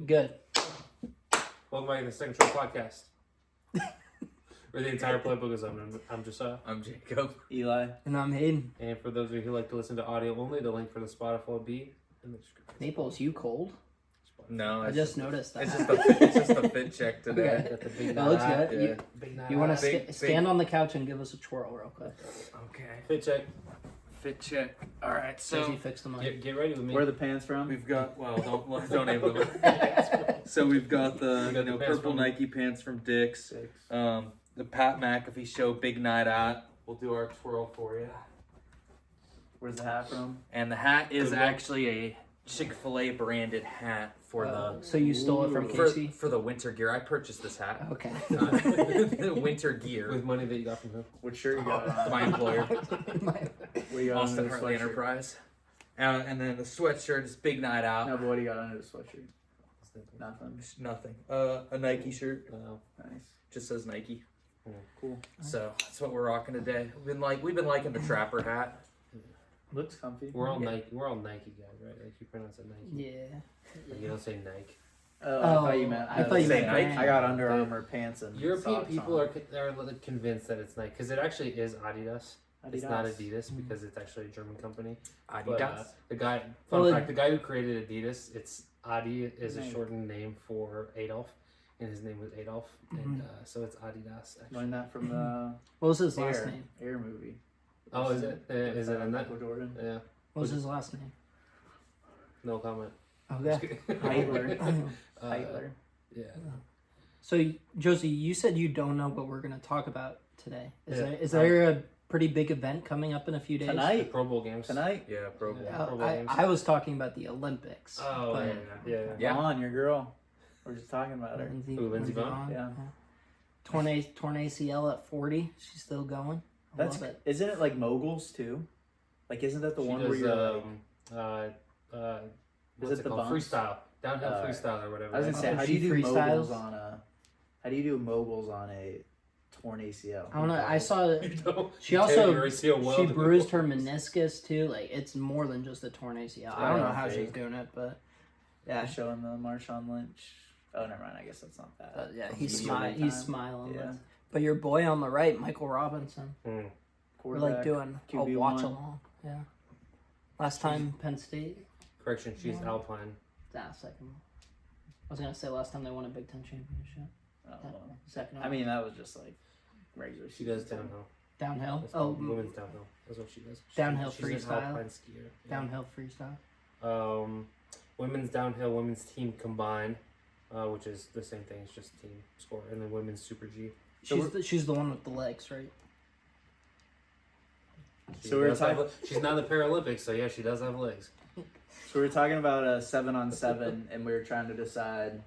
Good. Welcome back to the Second Show podcast. Where the entire playbook is on. I'm Josiah. I'm Jacob. Eli. And I'm Hayden. And for those of you who like to listen to audio only, the link for the Spotify will be in the description. Naples, you cold? No, I just noticed that. It's just a fit check today. Okay. Got the big That looks night. good. Yeah. Big You want night. to stand on the couch and give us a twirl real quick? Okay. Fit check. Fit check. All right. So So he fixed the mic. Get ready with me. Where are the pants from? we've got don't name them. So we've got the You got the pants purple from- Nike pants from Dick's. The Pat McAfee show Big Night Out. We'll do our twirl for you. Where's the hat from? And the hat is Good luck. actually a Chick-fil-A branded hat for So you stole it from the Casey? for the winter gear. I purchased this hat. Okay. The winter gear. With money that you got from who? What shirt you got on? My employer. What you got Austin under the Hartley sweatshirt? Enterprise. And then the sweatshirt is Big Night Out. No, but what do you got under the sweatshirt? Nothing. Nothing. A Nike shirt. Nice. Just says Nike. Cool. So that's what we're rocking today. We've been liking the Trapper hat. Looks comfy. We're all Yeah. Nike. We're all Nike guys, right? Like you pronounce it Nike. Yeah. Like you don't say Nike. Oh, I thought you meant. I thought you Say meant Nike. brand. I got Under Armour pants and European socks people on. are like convinced that it's Nike because it actually is Adidas. It's not Adidas because it's actually a German company. But, Adidas. the guy, Well, fact, the guy who created Adidas, it's Adi is a Name. shortened name for Adolf, and his name was Adolf, and so it's Adidas. Actually. Learned that from the What was his last Air, name? Air movie. Oh, is it? Is it in that? Michael Jordan? Yeah. What was his last name? No comment. Okay. Heitler. Uh, Heitler. Yeah. So, Josie, you said you don't know what we're going to talk about today. Yeah. Is there a pretty big event coming up in a few days? The Tonight. Pro Bowl games. Tonight. Yeah, Pro Bowl. Yeah. Pro Bowl games. I was talking about the Olympics. Oh, but- yeah. Yeah. Come on, your girl. We're just talking about her. Lindsey Vonn? Yeah. Torn ACL at 40. She's still going. I That's love it. isn't it like moguls too? Like isn't that the She one does, where you're what's it it the called? bumps? Freestyle. Downhill Alright. freestyle or whatever. I was gonna say, Oh, how do she you do moguls freestyles? on a? How do you do moguls on a torn ACL? I don't know. I saw You that know, she you tear also your ACL well she to- bruised her meniscus too. Like it's more than just a torn ACL. I don't know how she's fake. doing it, but Yeah, yeah, showing the Marshawn Lynch. Oh, never mind. I guess that's not that. but yeah, From he's video smiling. time. He's smiling. Yeah. But your boy on the right, Michael Robinson, we're like Quarterback. doing a QB1. watch along. Yeah. Last time Penn State. Correction, she's Yeah. Alpine. Second. I was gonna say last time they won a Big Ten championship. Oh, well. Second. I mean, that was just like regular. She does season. downhill. downhill. That's Oh, called women's downhill. That's what she does. Downhill she's an freestyle? Alpine skier. Yeah. downhill freestyle. Women's downhill, women's team combined, which is the same thing. It's just team sport, and then women's super G. She's the one with the legs, right? She So we're does have talking- she's not in the Paralympics, so yeah, she does have legs. So we were talking about a 7-on-7, and we were trying to decide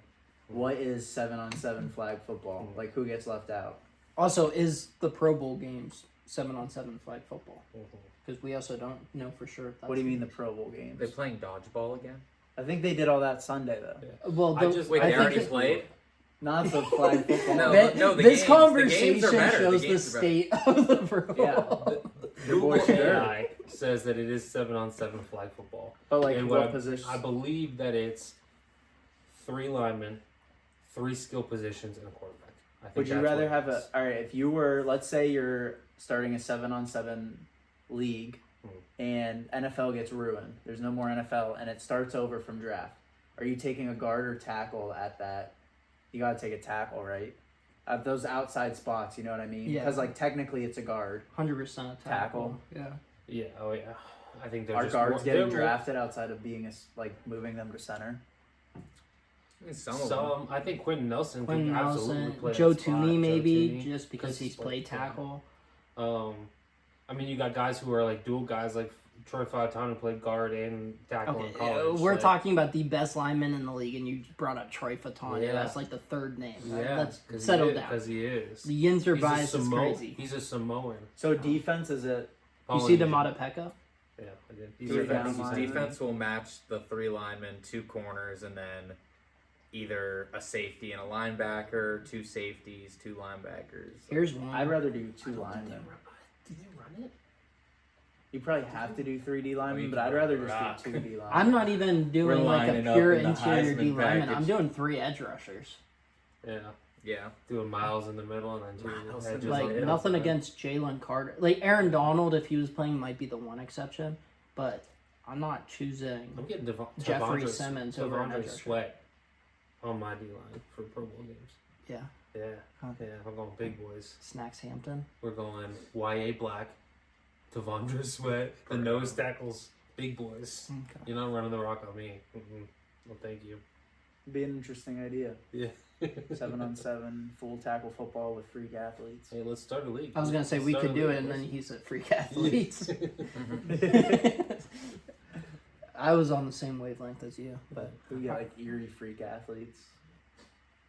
what is 7-on-7 flag football. Like who gets left out? Also, is the Pro Bowl games 7-on-7 flag football? Mhm. Because we also don't know for sure. If that's What do you mean the Pro Bowl games? They're playing dodgeball again. I think they did all that Sunday though. Yeah. Well, I the, just- Wait, I they think already that- played? Not the flag football. No. This the games. The conversation games are better. The shows the games are better. state of the Pro Bowl. Yeah. Your boy Google Shadur. AI says that it is 7-on-7 flag football. But like And what I- position? I believe that it's 3 linemen, 3 skill positions, and a quarterback. I think Would you that's rather what it have is. all right, if you were, let's say you're starting a 7-on-7 league and NFL gets ruined, there's no more NFL and it starts over from draft. Are you taking a guard or tackle at that? You got to take a tackle, right? At those outside spots, you know what I mean? Yeah. Because like technically it's a guard. 100% Tackle. Yeah. Yeah, oh yeah. I think they're Are just guards more, getting they're more- drafted outside of being like moving them to center? I mean, some of them. Some, I think Quentin Nelson Quentin could absolutely Nelson, play Joe that spot. Tooney Joe maybe, Tooney, just because he's played yeah. tackle. I mean, you got guys who are like dual guys, like Troy Fautano who played guard and tackle Okay, in college. we're like, talking about the best lineman in the league, and you brought up Troy Fatani. Yeah. That's like the third name. Yeah, Let's because settle he is, down. because he is. The Yinzer He's a bias is crazy. He's a Samoan. So defense is it? You see Polynesian. Demata Pekka? Yeah, I did. He's Three a down fantasy line. center. Defense will match the 3 linemen, 2 corners, and then either a safety and a linebacker, 2 safeties, 2 linebackers. Here's one. I'd rather do 2 Did they linemen. run- Did they run it? You probably have to do 3D linemen, you but I'd can rather rock. just do 2D linemen. I'm not even doing like lining a up pure in the interior Heisman D lineman. I'm package. doing 3 edge rushers. Yeah. Yeah. Doing miles in the middle and then 2 Miles edges in on Like the Yeah. nothing outside. against Jalen Carter. Like Aaron Donald, if he was playing, might be the one exception. But I'm not choosing. I'm getting Jeffrey Devondre- Simmons over an Devondre edge rusher. Sweat on my D line for Pro Bowl games. Yeah. Yeah. Huh. Yeah. I'm going big boys. Snacks Hampton. We're going YA Black, Devondre Sweat, the nose tackles, big boys. Okay. You're not running the rock on me. Mm-mm. Well, thank you. Be an interesting idea. Yeah. 7-on-7 full tackle football with freak athletes. Hey, let's start a league. I was gonna say Let's we start could a do league, it, and boys. then he said freak athletes. Mm-hmm. I was on the same wavelength as you, but We got like Erie freak athletes.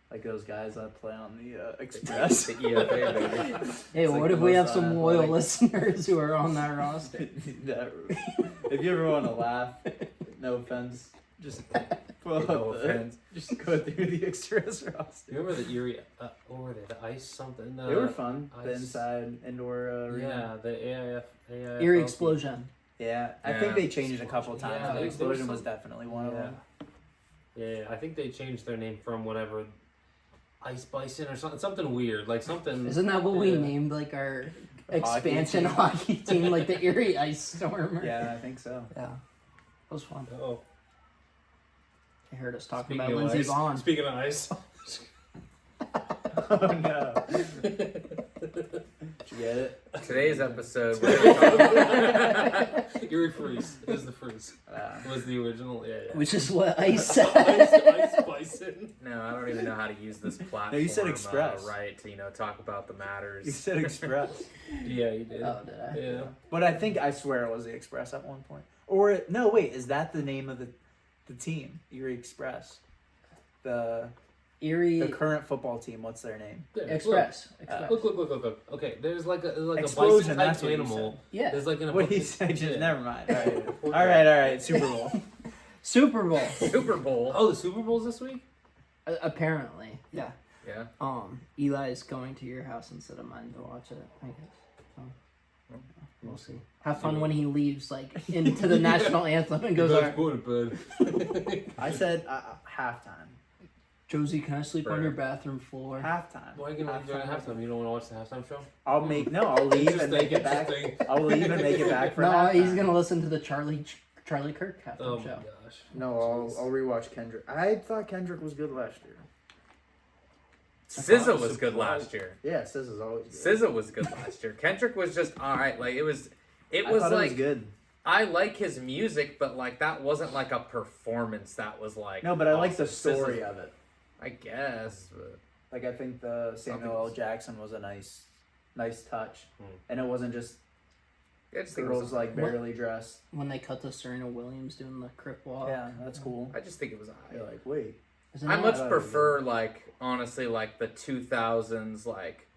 Like those guys that play on the Express. The EFA, baby. hey, It's like what the if we have most some loyal unathletic- listeners who are on that roster? If you ever want to laugh, no offense, just pull up No the, offense. just go through the Express You roster. remember the Erie? What were they? The ice something? They were fun. The ice- inside indoor arena. Yeah, the AIF. Erie Explosion. Yeah, I Yeah. think they changed a couple times. Yeah, the there was Explosion was some- definitely one of Yeah. them. Yeah, I think they changed their name from whatever, Ice Bison or something weird, like something. Isn't that what we Yeah. named like our The hockey expansion team. hockey team, like the Erie Ice Stormers? Yeah, I think so. Yeah. It was fun. Oh, I heard us talking speaking about of Lindsey ice, Vaughn. Speaking of ice, Oh no! Did you get it? Today's episode, we're gonna talk Erie Freeze is the freeze. Uh, Was the original? Yeah, yeah. Which is what Ice said. Ice Bison. No, I don't even know how to use this platform. No, you said Express. Right, to talk about the matters. you said Express, Yeah, you did. Oh, did I? Yeah. but I swear it was the Express at one point. Or no, wait, is that the name of the team? Erie Express. The Erie current football team. What's their name? Yeah, Express. Express. Look. Okay, there's like a Explosion, bison that's type what you animal. Yeah. There's like an. What he said? Just Yeah. never mind. All right. Super Bowl. Super Bowl. Super Bowl. Oh, the Super Bowl's this week. Apparently. Yeah. Yeah. Eli's going to your house instead of mine to watch it, I guess. So, we'll see. Have fun when he leaves, like, into the national anthem and goes, You all guys right, go to bed. I said halftime. Josie, can I sleep on Bruh. your bathroom floor? Halftime. Why are you gonna leave during halftime? You don't want to watch the halftime show? I'll leave and make it back. Interesting. I'll leave and make it back for No, halftime. he's going to listen to the Charlie Kirk halftime Oh my show. gosh. No, I'll rewatch Kendrick. I thought Kendrick was good last year. SZA was good last year. Yeah, SZA is always good. SZA was good last year. Kendrick was just alright. Like it was I like thought it was good. I like his music, but like that wasn't like a performance. That was like No, but I like the awesome. story SZA, of it. I guess. But Like I think the Samuel L. Jackson was a nice touch, and it wasn't just I just think it girls was, like barely dressed. When they cut to Serena Williams doing the crip walk. Yeah, that's cool. I just think it was You're alright. like, wait, Isn't I that much that prefer like honestly like the 2000s like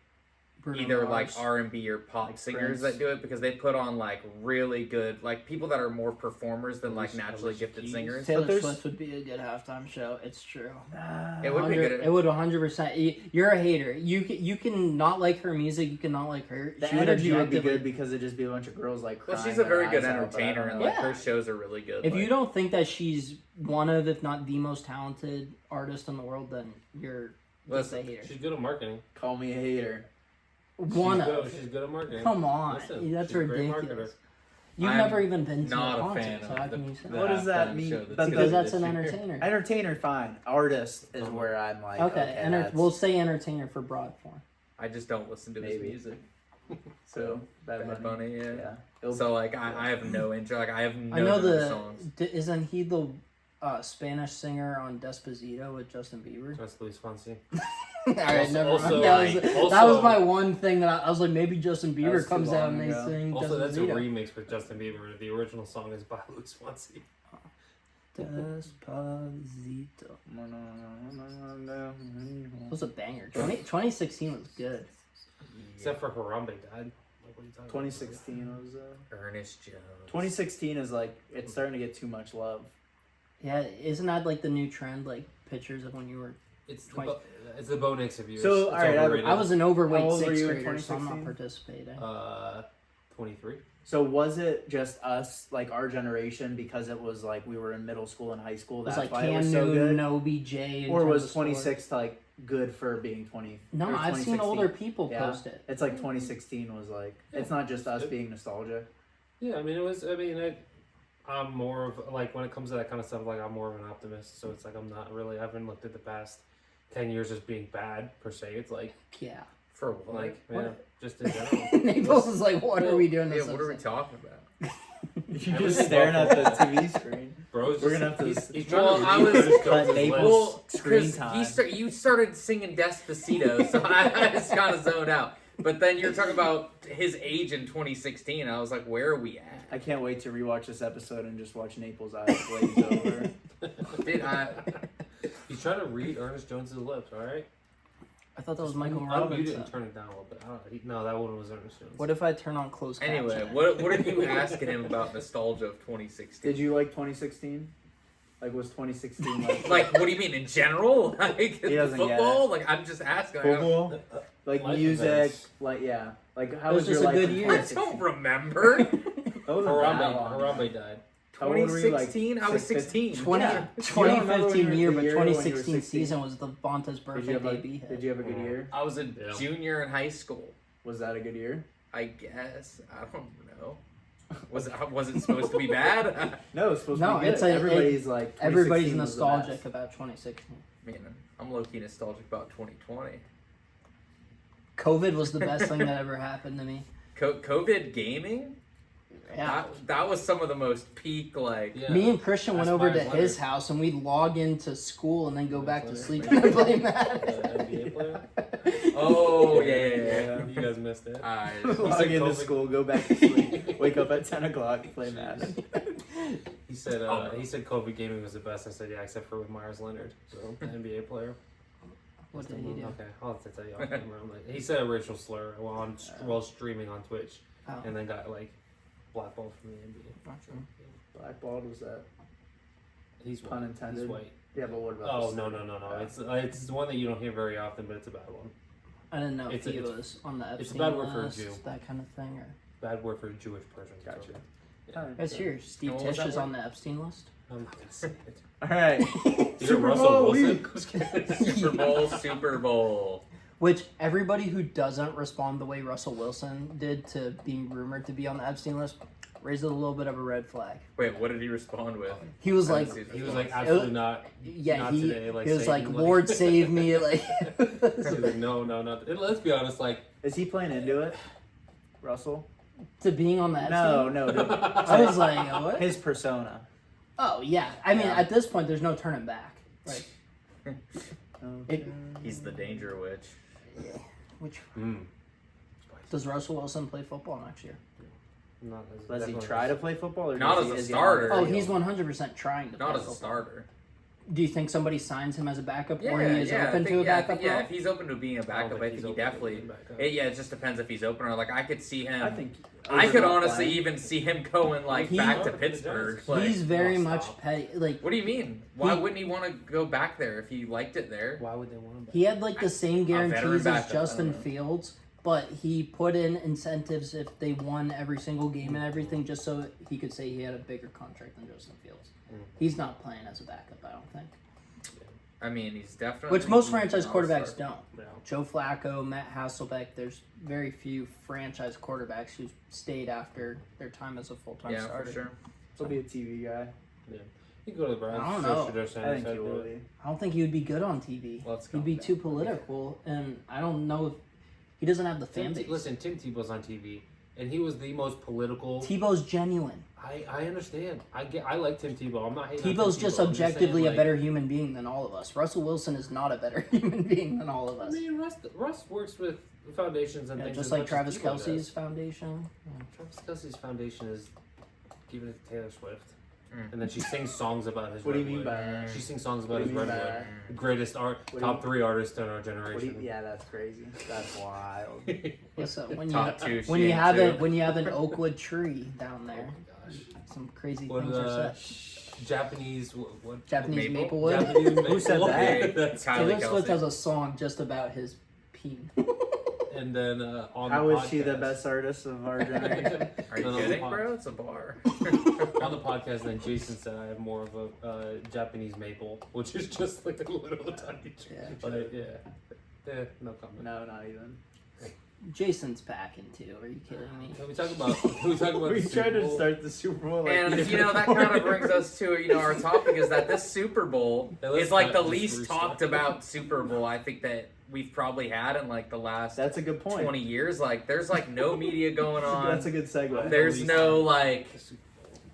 Bruno either like Mars? R&B or pop Like singers Prince. that do it because they put on like really good like people that are more performers than like Alicia- naturally Alicia gifted Keys. singers. Taylor there's- Swift would be a good halftime show. It's true. It would be good. It would 100%. You're a hater. You can not like her music. You can not like her. the She energy would be objectively- good because it'd just be a bunch of girls like Well, crying she's a their very good eyes out, but I entertainer don't and know. like Yeah. her shows are really good. If like, you don't think that she's one of, if not the most talented artist in the world, then you're just a Listen, hater. She's good at marketing. Call me a hater. One she's of. Good, she's good at marketing. Come on, Listen, that's she's a great ridiculous. marketer. You've I'm never even been to not a a concert, fan so of how the- can you say? the What does that halftime mean? show that's But Because good that's an this year. entertainer. Entertainer, fine. Artist is Uh-huh. where I'm like, Okay, that's we'll say entertainer for broad form. I just don't listen to Maybe. his music. so Bad Bad Bunny, yeah. Yeah. It'll- So like I have no intro. Like I have no I know new songs. Isn't he the Spanish singer on Despacito with Justin Bieber? That's Luis Fonsi. All right, never also- mind. That was also- my one thing that I was like, maybe Justin was Bieber too comes out long and they ago. sing Also, that's a Despacito. remix with Justin Bieber. The original song is by Luis Fonsi. Despacito. It was a banger. 2016 was good. Except for Harambe died. Like, what are you talking 2016 was. Ernest Jones. 2016 is like it's starting to get too much love. Yeah, isn't that like the new trend? Like pictures of when you were. It's the, Twice. it's the Bo Nix of yours. So, It's alright, overrated. I was an overweight How old were 6th you in grader, so I'm not 2016? participating. 23. So was it just us, like our generation, because it was like we were in middle school and high school? It was That's like why it Cam was so good. Newton, OBJ. in Or terms was of scoring. 26 like good for being 20? No, or I've seen 2016? older people Yeah. post it. It's like 2016 was like. It's not just us being nostalgia. Yeah, I mean, it was. I mean, I'm more of like when it comes to that kind of stuff. Like I'm more of an optimist, so it's like I'm not really. I haven't looked at the past 10 years as being bad per se. It's like Yeah. For what? like What? yeah, just in general. Naples is like, what are we doing Yeah, this what are we episode? talking about? You're I just was staring at the buffalo. TV screen. Bro's We're just, gonna have to- He's Well, trying to I read was- Ernest cut Jones' Naples. lips. Well, Screen because time. you started singing Despacito, so I just kind of zoned out. But then you're talking about his age in 2016. I was like, where are we at? I can't wait to rewatch this episode and just watch Naples' eyes glaze over. Did I? He's trying to read Ernest Jones' lips. All right. I thought that was Michael Unmute it Robinson. and turn it down a little bit. No, that one was Ernest Jones. What if I turn on closed Anyway, captioning? what are you asking him about nostalgia of 2016? Did you like 2016? Like, was 2016 like Like, what do you mean in general? Like He doesn't get football? Like, I'm just asking. football? Like Life music? events. Like, yeah. Like, how It was was your just a life good in year. I 2016? don't remember. That wasn't that long. Harambe died. How old were you, like, 2016? I was 16. 20, Yeah. You don't remember when 2015 you were year, the but year when you were 2016 16? season was the Vonta's Did birthday you have baby like, hit. did you have a good year? I was a Yeah. junior in high school. Was that a good year? I guess. I don't know. Was it supposed to be bad? No, it's supposed No, to be good. it's Everybody's like, Everybody's 2016 was the nostalgic best. about 2016. Man, I'm low-key nostalgic about 2020. COVID was the best thing that ever happened to me. COVID gaming? Yeah. That was some of the most peak, like... Yeah. Me and Christian went That's over to Myers his Leonard. house and we'd log into school and then go back to Myers sleep Leonard. and then play The Madden. NBA player. Oh, yeah. You guys missed it. Log said into COVID. school, go back to sleep, wake up at 10 o'clock, play Madden. He said Oh. he said COVID gaming was the best. I said yeah, except for with Myers Leonard, so the NBA player. What did he do? Okay, I'll have to tell you off camera. Like, he said a racial slur while streaming on Twitch, Oh. and then got like blackballed from the NBA. Blackballed was that? He's white. Pun intended. He's white. Yeah, but what about Oh the no. It's one that you don't hear very often, but it's a bad one. I didn't know It's if he a- it's- was on the Epstein it's a bad word for a list, Jew. that kind of thing. Or Bad word for a Jewish person. Gotcha. So, Alright. guys, here, Steve What was Tish that is word? on the Epstein list. I'm not gonna say it. Alright. Is it Super Russell Bowl Wilson? Super Bowl. Which everybody who doesn't respond the way Russell Wilson did to being rumored to be on the Epstein list raises a little bit of a red flag. Wait, what did he respond with? He was I like, didn't see He this was one. like absolutely not. yeah, Not he, today, like, he was like, Satan, Lord save me, like. He's like, no, not. And let's be honest, like Is he playing into it? Russell? to being on the Epstein. No, dude. I was like, what? His persona. Oh yeah, I mean, Yeah. at this point, there's no turning back. Like, Okay. He's the danger witch. which mm, does Russell Wilson play football next year? not as, Does he definitely try to play football? Or Not does as a is he on starter. the Oh, field? he's 100% trying to. Not play as a football. starter. Do you think somebody signs him as a backup, or Yeah, he is yeah, I open think, to a yeah, I backup think, yeah, role? if he's open to being a backup, I think he definitely. Yeah, it just depends if he's open or like I could see him. I think. I could overall honestly playing. even see him going like He- back to Oh, Pittsburgh. he's Like, He's very no, much stop. petty. Like what do you mean? Why He- wouldn't he want to go back there if he liked it there? Why would they want him? he had like the same veteran guarantees as backup, I Justin don't know. Fields, but he put in incentives if they won every single game and everything, just so he could say he had a bigger contract than Justin Fields. Mm. He's not playing as a backup, I don't think. I mean, he's definitely. Which most franchise not a quarterbacks starter. don't. No. Joe Flacco, Matt Hasselbeck, there's very few franchise quarterbacks who stayed after their time as a full-time Yeah, starter. for sure. He'll be a TV guy. You can go to the Browns. I don't so know. should I Sanders think he do will it. be. I don't think he would be good on TV. Let's He'd calm be down. too political, and I don't know if he doesn't have the fan Tim, base. listen, Tim Tebow's on TV, and he was the most political. Tebow's genuine. I understand. I like Tim Tebow. I'm not hating. on Tebow's Tim just Tebow. I'm objectively saying, a like, better human being than all of us. Russell Wilson is not a better human being than all of I us. mean, Russ works with foundations and Yeah, things just as like much as Travis Tebow Kelsey's does. foundation. Travis Kelsey's foundation is giving it to Taylor Swift, Mm. and then she sings songs about his. What do you mean Redwood. by that? She sings songs What about do his you mean by Redwood. that? The greatest art, What do top you- 3 artists in our What do you, generation. yeah, that's crazy. That's wild. Yes, when Top two, when she you ain't have two. it when you have an oakwood tree down Oh there, my gosh. some crazy What things are said. Japanese what? Japanese Maple? Maplewood. Japanese Who said maple? that? That's Kylie Taylor Kelsey. Swift has a song just about his peen. and then on How the is she the podcast- best artist of our generation? Are you No, no, kidding, pod- bro? It's a bar. On the podcast, then Jason said I have more of a Japanese maple, which is just like a little tiny tree. Yeah. But yeah, no comment. No, not even. Jason's packing too. Are you kidding me? Can we talk about? We the tried Super to Bowl? start the Super Bowl. Like And we you know that kind of brings us to our topic is that this Super Bowl Yeah, let's is like the not just least restart. talked about Super Bowl I think that we've probably had in like the last That's a good point. 20 years. Like there's like no media going on. That's a good segue. There's Least no talked. like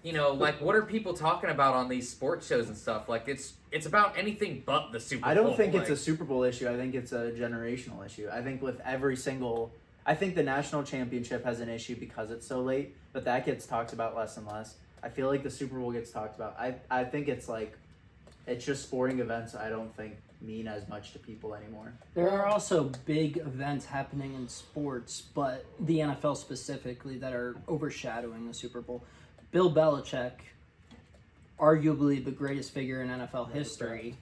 like what are people talking about on these sports shows and stuff? Like it's about anything but the Super Bowl. I don't think it's a like, Super Bowl issue. I think it's a generational issue. I think with every single, I think the national championship has an issue because it's so late, but that gets talked about less and less. I feel like the Super Bowl gets talked about. I think it's like, it's just sporting events. I don't think mean as much to people anymore. There are also big events happening in sports, but the NFL specifically, that are overshadowing the Super Bowl. Bill Belichick, arguably the greatest figure in NFL history,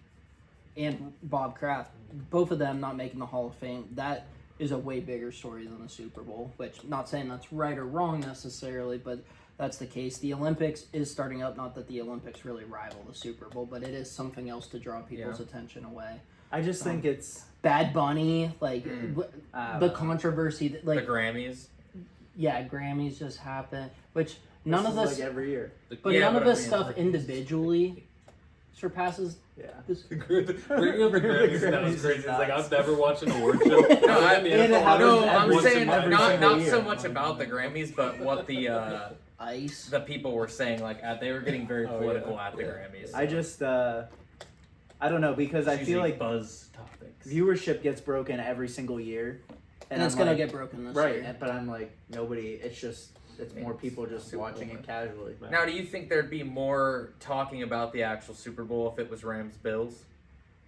and Bob Kraft, both of them not making the Hall of Fame. That is a way bigger story than the Super Bowl, which not saying that's right or wrong necessarily, but that's the case. The Olympics is starting up, not that the Olympics really rival the Super Bowl, but it is something else to draw people's attention away. I just think it's Bad Bunny, like the controversy, that, the like Grammys. yeah, Grammys just happened, which none of this this, is like every year. but Yeah, none but of I this mean, stuff like- individually surpasses Yeah. this. Bringing up the Grammys, that was Grammys crazy. is It's like nuts. I've never watched an award show. No, I mean, and it happens No, every I'm once saying in every not single not so year. much about the Grammys, but what the Ice. the people were saying. Like they were getting very Oh, political yeah. at the Yeah. Grammys. I just, I don't know, because I feel like buzz topics. viewership gets broken every single year. And it's I'm gonna like, get broken this right, year. but I'm like, nobody, it's more people just Super watching Bowl. it casually. Now, do you think there'd be more talking about the actual Super Bowl if it was Rams Bills?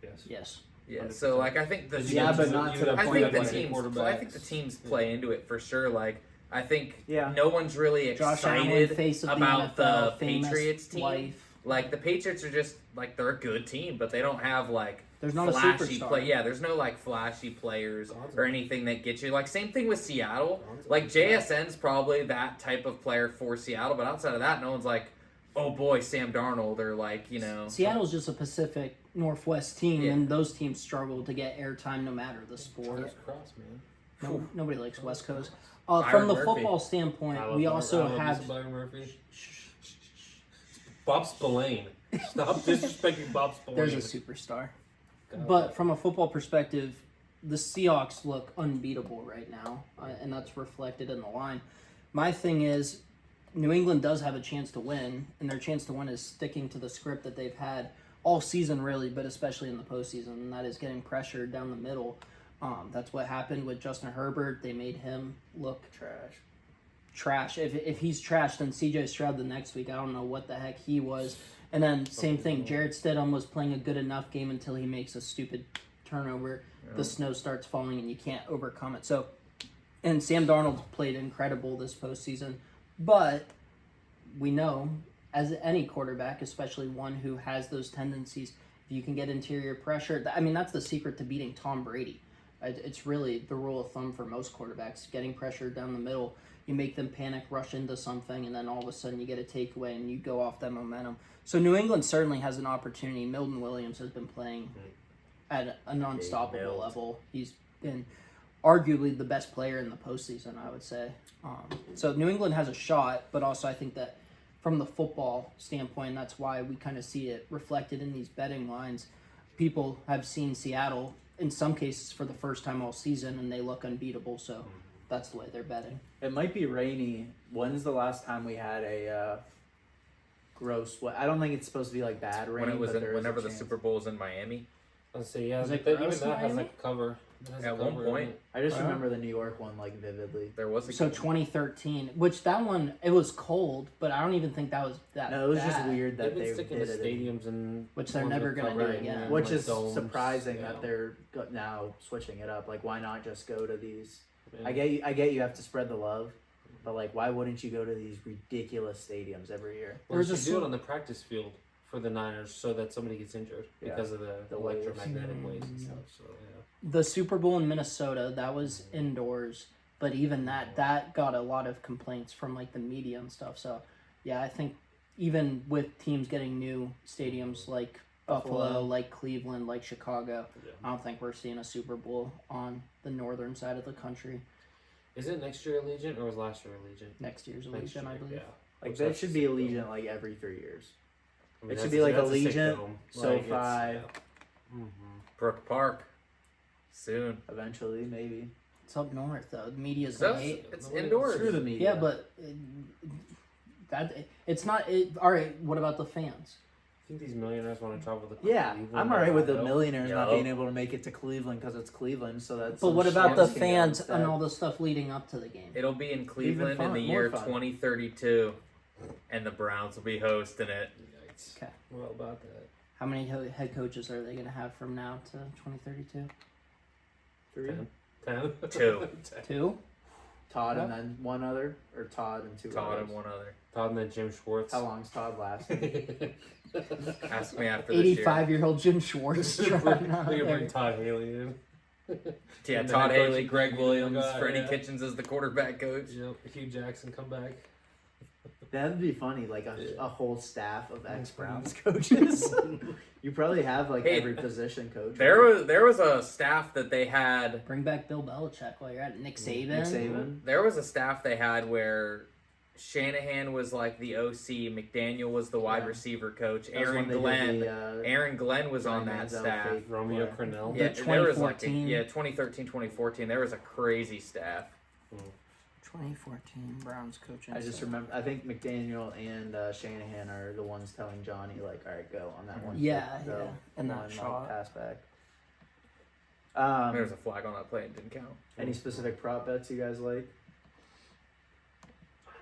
Yes. Yes. Yeah. 100%. So like I think the You Yeah, got- but you not got to the a I point point think of the like teams. quarterbacks. I think the teams play into it for sure. Like I think Yeah. no one's really Josh Allen, excited face of about the NFL, the famous Patriots team. wife. Like the Patriots are just like they're a good team, but they don't have like There's not a flashy superstar. play. Yeah, there's no like flashy players Gonzo. or anything that gets you. Like same thing with Seattle. Gonzo. Like JSN's probably that type of player for Seattle, but outside of that, no one's like, oh boy, Sam Darnold or like Seattle's just a Pacific Northwest team, Yeah. and those teams struggle to get airtime no matter the sport. Coast Cross, man. No, nobody likes West Coast. Byron From the Murphy. football standpoint, I love we Byron- also I love have. Mr. Byron Murphy. Bob Spillane. Stop disrespecting Bob Spillane. There's a superstar. God. But from a football perspective, the Seahawks look unbeatable right now, and that's reflected in the line. My thing is, New England does have a chance to win, and their chance to win is sticking to the script that they've had all season, really, but especially in the postseason, and that is getting pressure down the middle. That's what happened with Justin Herbert. They made him look trash. If he's trash, then CJ Stroud the next week, I don't know what the heck he was. And then same thing, Jarrett Stidham was playing a good enough game until he makes a stupid turnover. The snow starts falling and you can't overcome it. So, and Sam Darnold played incredible this postseason, but we know as any quarterback, especially one who has those tendencies, if you can get interior pressure, I mean that's the secret to beating Tom Brady. It's really the rule of thumb for most quarterbacks, getting pressure down the middle. You make them panic, rush into something, and then all of a sudden you get a takeaway and you go off that momentum. So New England certainly has an opportunity. Milton Williams has been playing at an unstoppable Milt. level. He's been arguably the best player in the postseason, I would say. So New England has a shot, but also I think that from the football standpoint, that's why we kind of see it reflected in these betting lines. People have seen Seattle, in some cases, for the first time all season, and they look unbeatable, so that's the way they're betting. It might be rainy. When's the last time we had a gross? I don't think it's supposed to be like bad rain. when it was but there is a whenever the chance. Super Bowl was in Miami. Let's see, yeah, Is it even gross in that has Miami? like a cover. It has At a one cover in point. it. I just Wow. remember the New York one like vividly. There was a So 2013, which that one, it was cold, but I don't even think that was that No, it was just bad, weird They've that been they sticking did to it. stadiums and Which they're ones never with gonna do cover again. and, Which like, is domes. surprising Yeah. that they're now switching it up. Like, why not just go to these? Yeah. I get you have to spread the love, but like, why wouldn't you go to these ridiculous stadiums every year? Well, There's they a should do it sl- on the practice field for the Niners so that somebody gets injured Yeah. because of the The waves. electromagnetic waves and stuff. So yeah. The Super Bowl in Minnesota, that was indoors, but even that got a lot of complaints from like the media and stuff. So yeah, I think even with teams getting new stadiums like Buffalo, like Cleveland, like Chicago, Yeah. I don't think we're seeing a Super Bowl on the northern side of the country. Is it next year Allegiant or was last year Allegiant? Next year's Next Allegiant, I year, believe. Yeah. Like Which that that's should a be sick Allegiant dome. like every 3 years. I mean, It should that's be a- like that's a sick Allegiant, dome. SoFi. Like, it's- yeah. Mhm. Brook Park. Soon. Eventually, maybe. It's up north though. The media's So like, it's Nobody- indoors. Screw the media. yeah, but it's not. All right, what about the fans? I think these millionaires want to travel to Yeah, Cleveland. I'm alright with the Ohio. millionaires not Yo. being able to make it to Cleveland because it's Cleveland. So that's. But some what about the schmucks can go fans instead. and all the stuff leading up to the game? It'll be in Cleveland in fun- the more year fun. 2032, and the Browns will be hosting it. Yikes. Okay. Well, about that. How many head coaches are they going to have from now to 2032? 3? 10. 2. 2? Todd and then one other, or Todd and 2 Todd others. and one other. Todd and then Jim Schwartz. How long's Todd lasting? Ask me after this year. 85-year-old Jim Schwartz trying out We can there. bring Todd Haley in. Yeah, And the Todd head coach Haley, is Greg Greg Williams, Williams, Freddie yeah. Kitchens as the quarterback coach. Yep. Hugh Jackson come back. That'd be funny, like a Yeah. whole staff of ex-Browns coaches. You probably have like Hey, every position coach. There was a staff that they had. Bring back Bill Belichick while you're at it. Nick Saban. Nick Saban. There was a staff they had where Shanahan was like the OC, McDaniel was the wide Yeah. receiver coach, That was when they did Aaron Glenn was on Ryan that Manziel staff. fake Romeo play. Crennel. Yeah, The there was like 2014. 2013, 2014. There was a crazy staff. 2014 Browns coaching. I just remember. I think McDaniel and Shanahan are the ones telling Johnny, like, "All right, go on that one." Yeah, go, yeah, and that one, like, shot. pass back. There was a flag on that play and didn't count. Any specific prop bets you guys like?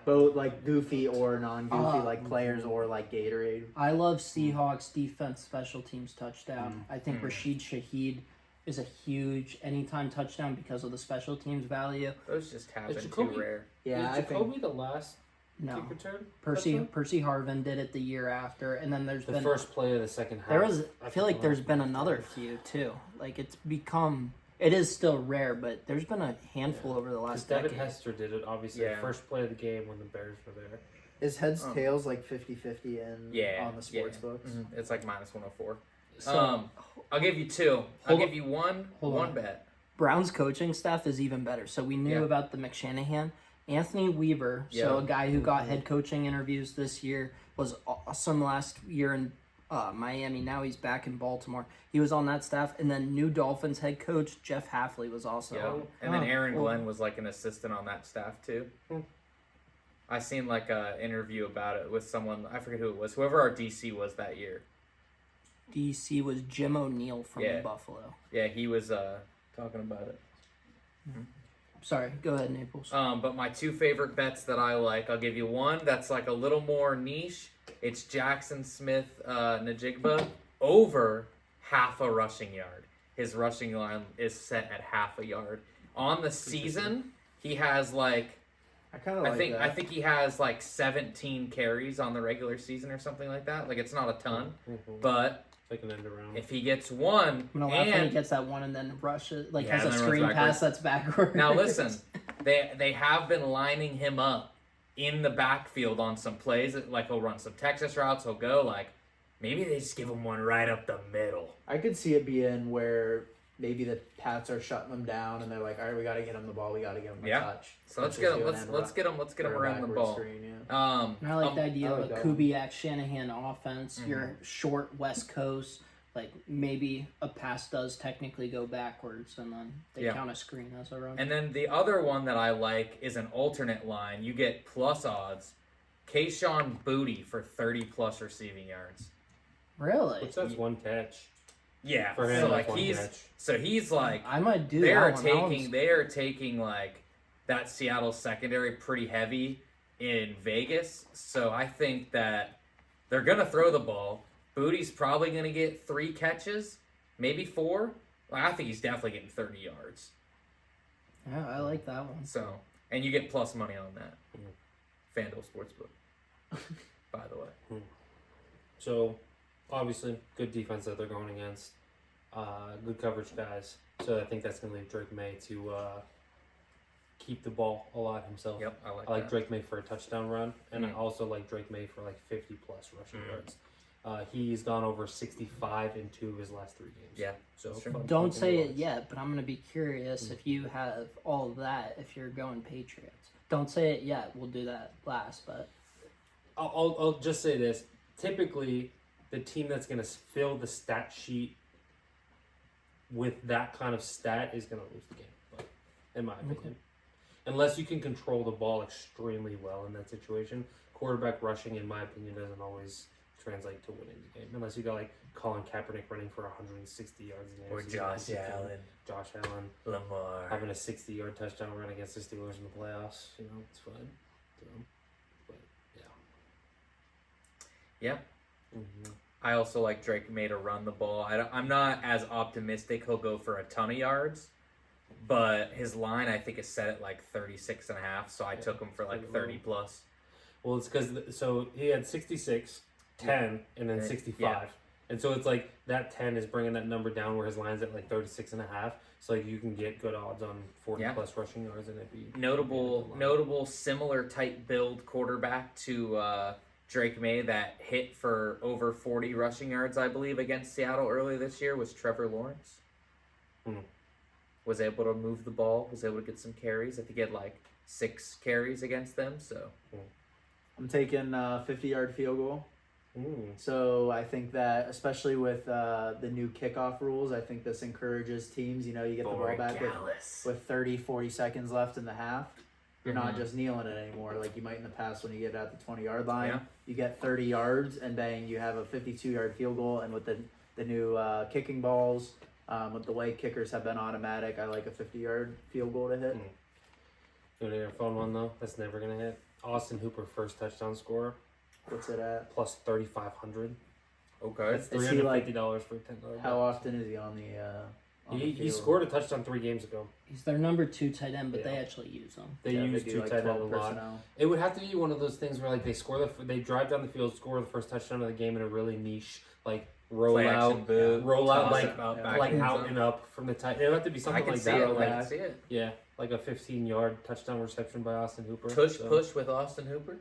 Both like goofy or non-goofy, like players or like Gatorade. I love Seahawks defense special teams touchdown. I think Mm. Rashid Shaheed is a huge anytime touchdown because of the special teams value. Those just happen too Jacoby- rare. Yeah, Is I think. Jacoby the last No, kick return? Percy touchdown? Percy Harvin did it the year after, and then there's The been first play of the second half. there was. I feel like forgot. there's been another few too. Like it's become. It is still rare, but there's been a handful over the Because last Devin decade. Hester did it, obviously, Yeah. the first play of the game when the Bears were there. Is heads Oh. tails like 50-50 in Yeah, on the sports yeah. books? Mhm. It's like minus 104. So, I'll give you two. I'll Hold give on. you one Hold one on. bet. Browns coaching staff is even better. So we knew Yeah. about the McShanahan. Anthony Weaver, so Yeah. a guy who got head coaching interviews this year, was awesome last year in Miami. Now he's back in Baltimore. He was on that staff. And then new Dolphins head coach, Jeff Halfley, was also Yeah. on. And then Oh, Aaron well, Glenn was like an assistant on that staff too. Hmm. I seen like a interview about it with someone. I forget who it was. Whoever our DC was that year. DC was Jim O'Neill from Yeah. Buffalo. Yeah, he was talking about it. Sorry, go ahead, Naples. But my two favorite bets that I like, I'll give you one that's like a little more niche. It's Jackson Smith Najigba over half a rushing yard. His rushing line is set at half a yard. On the season, he has like I kind of like that. I think he has like 17 carries on the regular season or something like that. Like it's not a ton, Mhm. but Like an end around. if he gets one, I'm gonna laugh when he and gets that one and then rushes, like Yeah, has and a then runs screen backwards. pass that's backwards. now listen, they have been lining him up in the backfield on some plays. Like he'll run some Texas routes. He'll go like maybe they just give him one right up the middle. I could see it being where maybe the Pats are shutting them down and they're like, all right, we got to get him the ball. We got to get him a Yeah. touch. So let's just get him. do an Let's end let's run get him. Let's get him or a around the backward ball. Screen, yeah. And I like the idea I of like a that one. Kubiak Shanahan offense. Your short West Coast, like maybe a pass does technically go backwards, and then they Yeah. count a screen as a run. And then the other one that I like is an alternate line. You get plus odds. Kayshawn Booty for 30 plus receiving yards. Really, Which that's one catch. Yeah, For him, so that's like one he's catch. like I might do they are that one. taking they are taking like that Seattle secondary pretty heavy in Vegas. So I think that they're gonna throw the ball. Booty's probably gonna get 3 catches, maybe 4. Well, I think he's definitely getting 30 yards. Yeah, I like that one. So and you get plus money on that. FanDuel Sportsbook. By the way. So obviously good defense that they're going against. Good coverage guys. So I think that's going to leave Drake May to keep the ball alive himself. Yep, I like I like that. Drake May for a touchdown run, and I Mm. also like Drake May for like 50 plus rushing Mm. yards. He's gone over 65 in 2 of his last 3 games. Yeah, So that's true. fun- Don't fun say to it watch. yet, but I'm gonna be curious if you have all of that. If you're going Patriots, don't say it yet. We'll do that last, but I'll just say this. Typically, the team that's going to fill the stat sheet with that kind of stat is going to lose the game, but, in my opinion. Unless you can control the ball extremely well in that situation. Quarterback rushing, in my opinion, doesn't always translate to winning the game. Unless you got like Colin Kaepernick running for 160 yards in the Or AFC Josh Championship. Allen, Josh Allen Lamar. having a 60-yard touchdown run against the Steelers in the playoffs. You know, it's fun. So, but, yeah. Yep. Mm-hmm. I also like Drake May to run the ball. I'm not as optimistic he'll go for a ton of yards, but his line I think is set at like 36 and a half, so I Yeah, took him for like pretty low. 30 plus. Well, it's because so he had 66, 10, and then Yeah. 65. And so it's like that 10 is bringing that number down where his line's at like 36 and a half. So like you can get good odds on 40 Yeah. plus rushing yards and it'd be Notable similar type build quarterback to Drake May that hit for over 40 rushing yards, I believe, against Seattle earlier this year was Trevor Lawrence. Hmm. Was able to move the ball, was able to get some carries. I think he had like 6 carries against them, so I'm taking 50-yard field goal. Mm. So I think that, especially with the new kickoff rules, I think this encourages teams. You know, you get the ball back with 30, 40 seconds left in the half. You're not Mhm. just kneeling it anymore like you might in the past when you get at the 20-yard line. Yeah. You get 30 yards, and bang, you have a 52-yard field goal. And with the new kicking balls, with the way kickers have been automatic, I like a 50-yard field goal to hit. Mm. You want to hear a fun one though? That's never gonna hit. Austin Hooper first touchdown scorer What's it at? plus 3,500. Okay. That's Is he, like, $350 for a $10. How often is he on the He field? scored a touchdown 3 games ago. he's their number 2 tight end, but they Yeah. actually use him. They Yeah, use do, 2 like, tight end a 12 lot. personnel. It would have to be one of those things where like they drive down the field, score the first touchdown of the game in a really niche like roll Play action out, boot, roll out toss like it out yeah. back like end out zone. and up from the tight. It would have to be I something can like see that. it. or, I like can see it. yeah, like a 15-yard touchdown reception by Austin Hooper. Push So- push with Austin Hooper.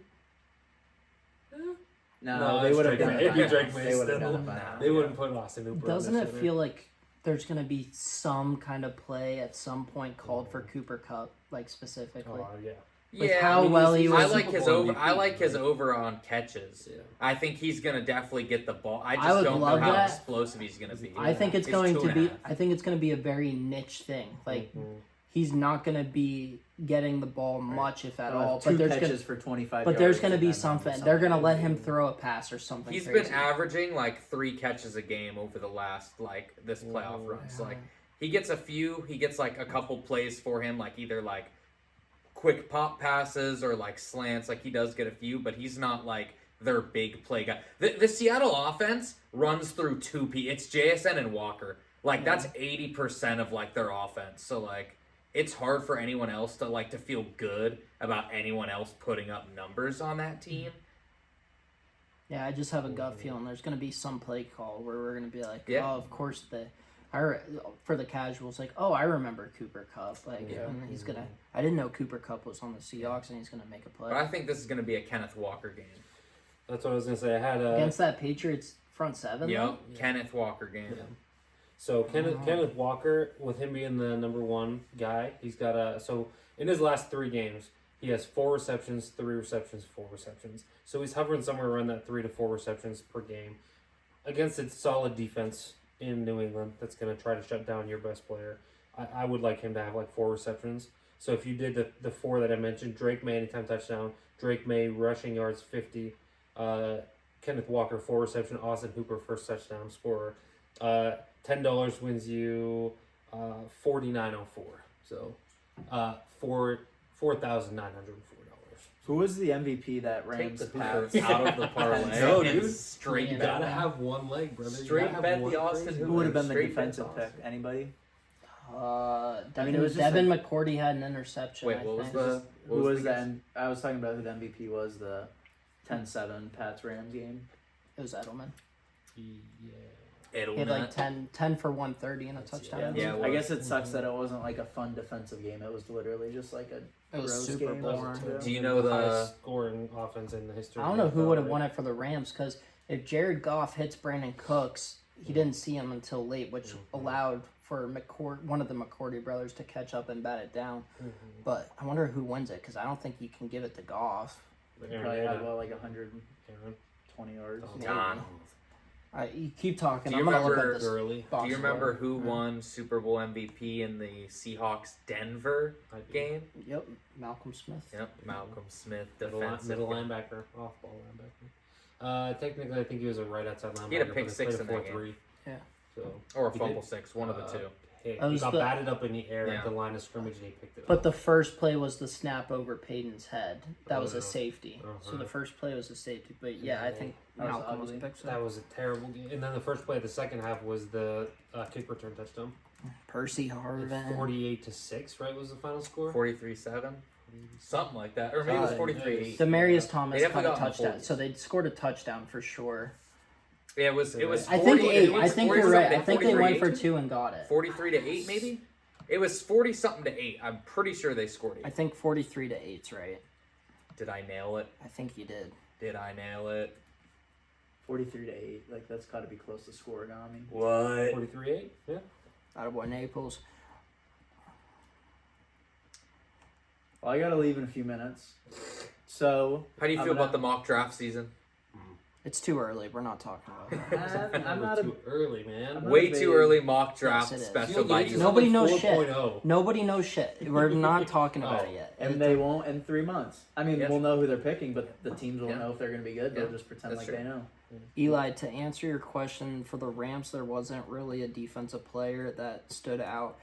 No, No, they it's would have Drake done May. it. It'd be by Drake now. May They would have still. done it by now. They wouldn't put Austin Hooper. Doesn't on it this feel like there's gonna be some kind of play at some point called for Cooper Cup, like specifically? Oh yeah. With how well he he's was- I a like Super his Bowl over. I MVP, like his right? over on catches. Yeah. I think he's gonna definitely get the ball. I I just would don't know love how that. explosive he's gonna be. I think it's He's going to 2.5. be. I think it's going to be a very niche thing. Like Mhm. he's not going to be getting the ball much, if at They'll have all. 2 But there's catches going for 25 but there's yards going to and be then something. They're going to let him crazy. throw a pass or something. He's crazy. been averaging like 3 catches a game over the last like this playoff Mhm. run. So like he gets a few. He gets like a couple plays for him, like either like quick pop passes or like slants. Like he does get a few, but he's not like their big play guy. The Seattle offense runs through 2 people. It's JSN and Walker. Like that's 80% of like their offense. So like it's hard for anyone else to like to feel good about anyone else putting up numbers on that team. Yeah, I just have a gut feeling there's going to be some play call where we're going to be like, Yeah. oh, of course for the casuals, like, oh, I remember Cooper Cup, like, Yeah. and he's gonna. I didn't know Cooper Cup was on the Seahawks, and he's gonna make a play But I think this is going to be a Kenneth Walker game. That's what I was gonna say. I had a against that Patriots front seven. Yep, though? Kenneth Walker game. Yeah. So Kenneth Wow. Kenneth Walker, with him being the number 1 guy, he's got in his last 3 games, he has 4 receptions, 3 receptions, 4 receptions. So he's hovering somewhere around that 3 to 4 receptions per game against a solid defense in New England that's going to try to shut down your best player. I would like him to have like 4 receptions. So if you did the 4 that I mentioned, Drake May anytime touchdown, Drake May rushing yards 50, Kenneth Walker 4 reception, Austin Hooper first touchdown scorer. $10 wins you $49.04. So $4,904. Who was the MVP that Take Rams the passed? Hooper out of the parlay. No, and dude. straight You bet. gotta have one leg, brother. Straight bet the Austin Who would have been the Straight defensive bets pick? Anybody? Devin, it was just Devin McCourty had an interception. Wait, I what was think. the? Who was the the? guess? I was talking about who the MVP was. The 10-7 Pats Rams game. It was Edelman. Yeah. He had like 10 for 130 and a touchdown. Yeah, it I was. guess it sucks that it wasn't like a fun defensive game. It was literally just like a It was gross super game. boring. Do you know the- highest scoring offense in the history? I don't of know the who NFL, would have right? won it for the Rams because if Jared Goff hits Brandon Cooks, he didn't see him until late, which allowed for one of the McCourty brothers to catch up and bat it down. But I wonder who wins it because I don't think you can give it to Goff. Aaron, Probably had yeah. like 120 Aaron. yards. Yeah. Donald. You keep talking. Do you I'm gonna look remember at this. Early. box Do you remember score. who won Super Bowl MVP in the Seahawks Denver I do. game? Yep, Malcolm Smith. Yep, Malcolm Smith, Middle defensive. linebacker, off-ball linebacker. Technically, I think he was a right outside linebacker. He had a pick but six played in that game. 4-3. Yeah. So Or a he fumble did- six, one of the two. He That was got the- batted up in the air Yeah. at the line of scrimmage and he picked it But up. the first play was the snap over Peyton's head. That Oh, was no. a safety. So Uh-huh. the first play was a safety. But yeah, I think That was Malcolm was a ugly. pick six. That was a terrible game. And then the first play of the second half was the kick return touchdown. Percy Harvin. 48-6, right, was the final score? 43-7? Something like that. Or maybe it was God, 43-8. Demarius Thomas They caught a definitely got in the touchdown. 40s. So they scored a touchdown for sure. Yeah, it was I 40, think it 8. was I think 40 you're right. something I think to they went 43-8. for 2 and got it. 43-8 maybe? It was 40 something to 8. I'm pretty sure they scored 8. I think 43 to 8's right. Did I nail it? I think you did. Did I nail it? 43 to 8. Like that's got to be close to scoregami. What? 43-8? Yeah. Out of what Naples. Well, I got to leave in a few minutes. So How do you I'm feel gonna- about the mock draft season? It's too early. We're not talking about that. I'm not a too early, man. I'm not Way a too big- early mock draft Yes, it is. special by you. Nobody knows shit. 4.0. Nobody knows shit. We're not talking about Oh. it yet. And they won't in 3 months. I mean, Yeah. we'll know who they're picking, but the teams won't Yeah. know if they're going to be good. They'll Yeah. just pretend That's like true. they know. Eli, to answer your question, for the Rams, there wasn't really a defensive player that stood out.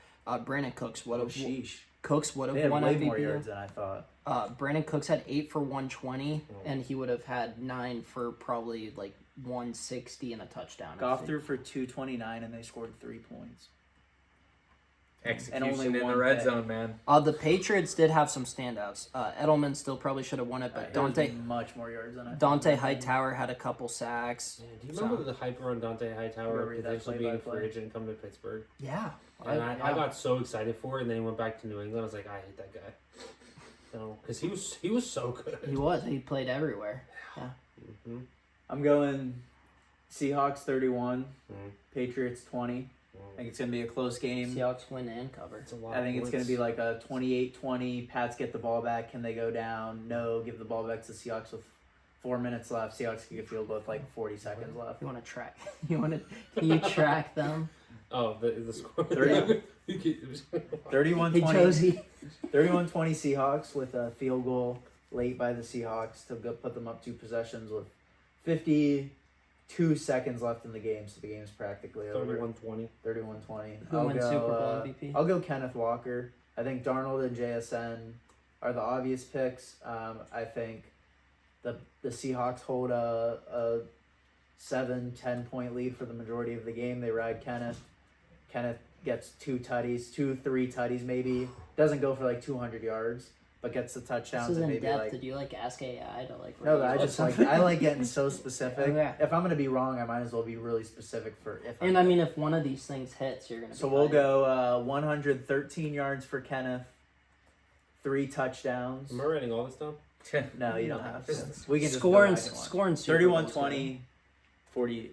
Brandon Cooks would Oh, have sheesh. They They had won way MVP. more yards than I thought. Brandon Cooks had 8 for 120, and he would have had 9 for probably like 160 and a touchdown. Goff threw for 229 and they scored 3 points. Execution only in the one red pick. zone, man. The Patriots did have some standouts. Edelman still probably should have won it, but It was Dante much more yards than I thought. Dante Hightower had a couple sacks. Yeah, do you remember the hype around Dante Hightower Read that potentially being a play-by-play. free agent and coming to Pittsburgh? Yeah, And I got so excited for it, and then he went back to New England. I was like, I hate that guy. No, because he was so good. he was. He played everywhere. hmm I'm going Seahawks 31, Mhm. Patriots 20. I think it's going to be a close game. Seahawks win and cover. It's a lot. I think of it's going to points. be like a 28-20. Pats get the ball back. Can they go down? No. Give the ball back to Seahawks with 4 minutes left. Seahawks can get field goal with like 40 seconds left. You want to track? Can you track them? Oh, the score. 30. 31-20. Hey Josie. 31-20 Seahawks with a field goal late by the Seahawks to go put them up 2 possessions with 52 seconds left in the game, so the game's practically over. 31-20. 31-20. Who wins Super Bowl MVP? I'll go Kenneth Walker. I think Darnold and JSN are the obvious picks. I think the Seahawks hold a 7-10 point lead for the majority of the game. They ride Kenneth. Kenneth gets 3 tutties maybe. Doesn't go for like 200 yards, but gets the This touchdowns is and in maybe depth. like. Did you like ask AI to like? No, rate I it? just like getting so specific. Yeah. If I'm gonna be wrong, I might as well be really specific for if. And I mean, if one of these things hits, you're gonna. So be we'll hyped. go 113 yards for Kenneth, 3 touchdowns. Am I writing all this down? No, you don't have to. Just We can just Scoring, go back and watch. scoring. Super Bowls, 31-20,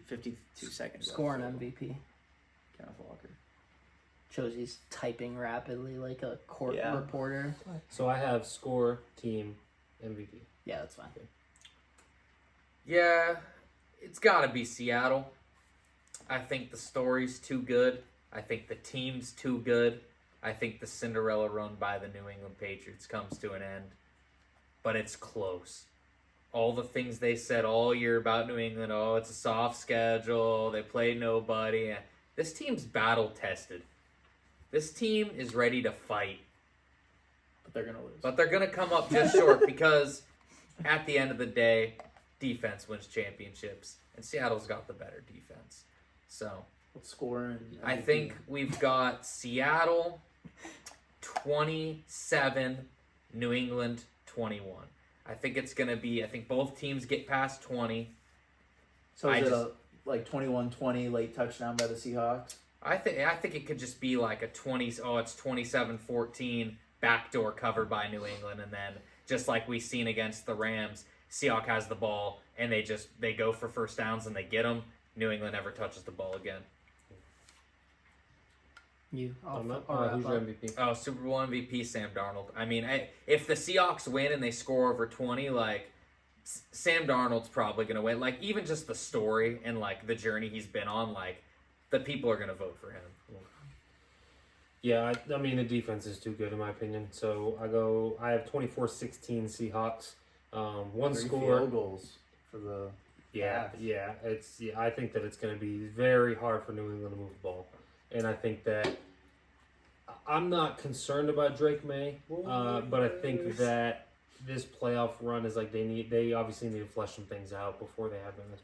52 seconds. left. Scoring MVP. Kenneth Walker. Josie's typing rapidly like a court Yeah. reporter. So I have score, team, MVP. Yeah, that's fine. Yeah, it's got to be Seattle. I think the story's too good. I think the team's too good. I think the Cinderella run by the New England Patriots comes to an end. But it's close. All the things they said all year about New England, oh, it's a soft schedule, they play nobody. This team's battle-tested. This team is ready to fight. But they're going to lose. But they're going to come up just short because at the end of the day, defense wins championships. And Seattle's got the better defense. So Let's score. And I think we've got Seattle 27, New England 21. I think it's going to be, I think both teams get past 20. So I is it just- like 21-20 late touchdown by the Seahawks? I think it could just be like it's 27-14 backdoor covered by New England, and then just like we've seen against the Rams, Seahawks has the ball and they go for first downs and they get them. New England never touches the ball again. You. I'm not, I'll wrap who's up. your MVP? Oh, Super Bowl MVP Sam Darnold. I mean, if the Seahawks win and they score over 20, like Sam Darnold's probably gonna win. Like even just the story and like the journey he's been on, like the people are gonna vote for him. Yeah, I mean the defense is too good in my opinion. So I have 24-16 Seahawks. One 3 score. field goals for the. Yeah. I think that it's going to be very hard for New England to move the ball, and I think that I'm not concerned about Drake May, but I think that this playoff run is like they obviously need to flesh some things out before they have in this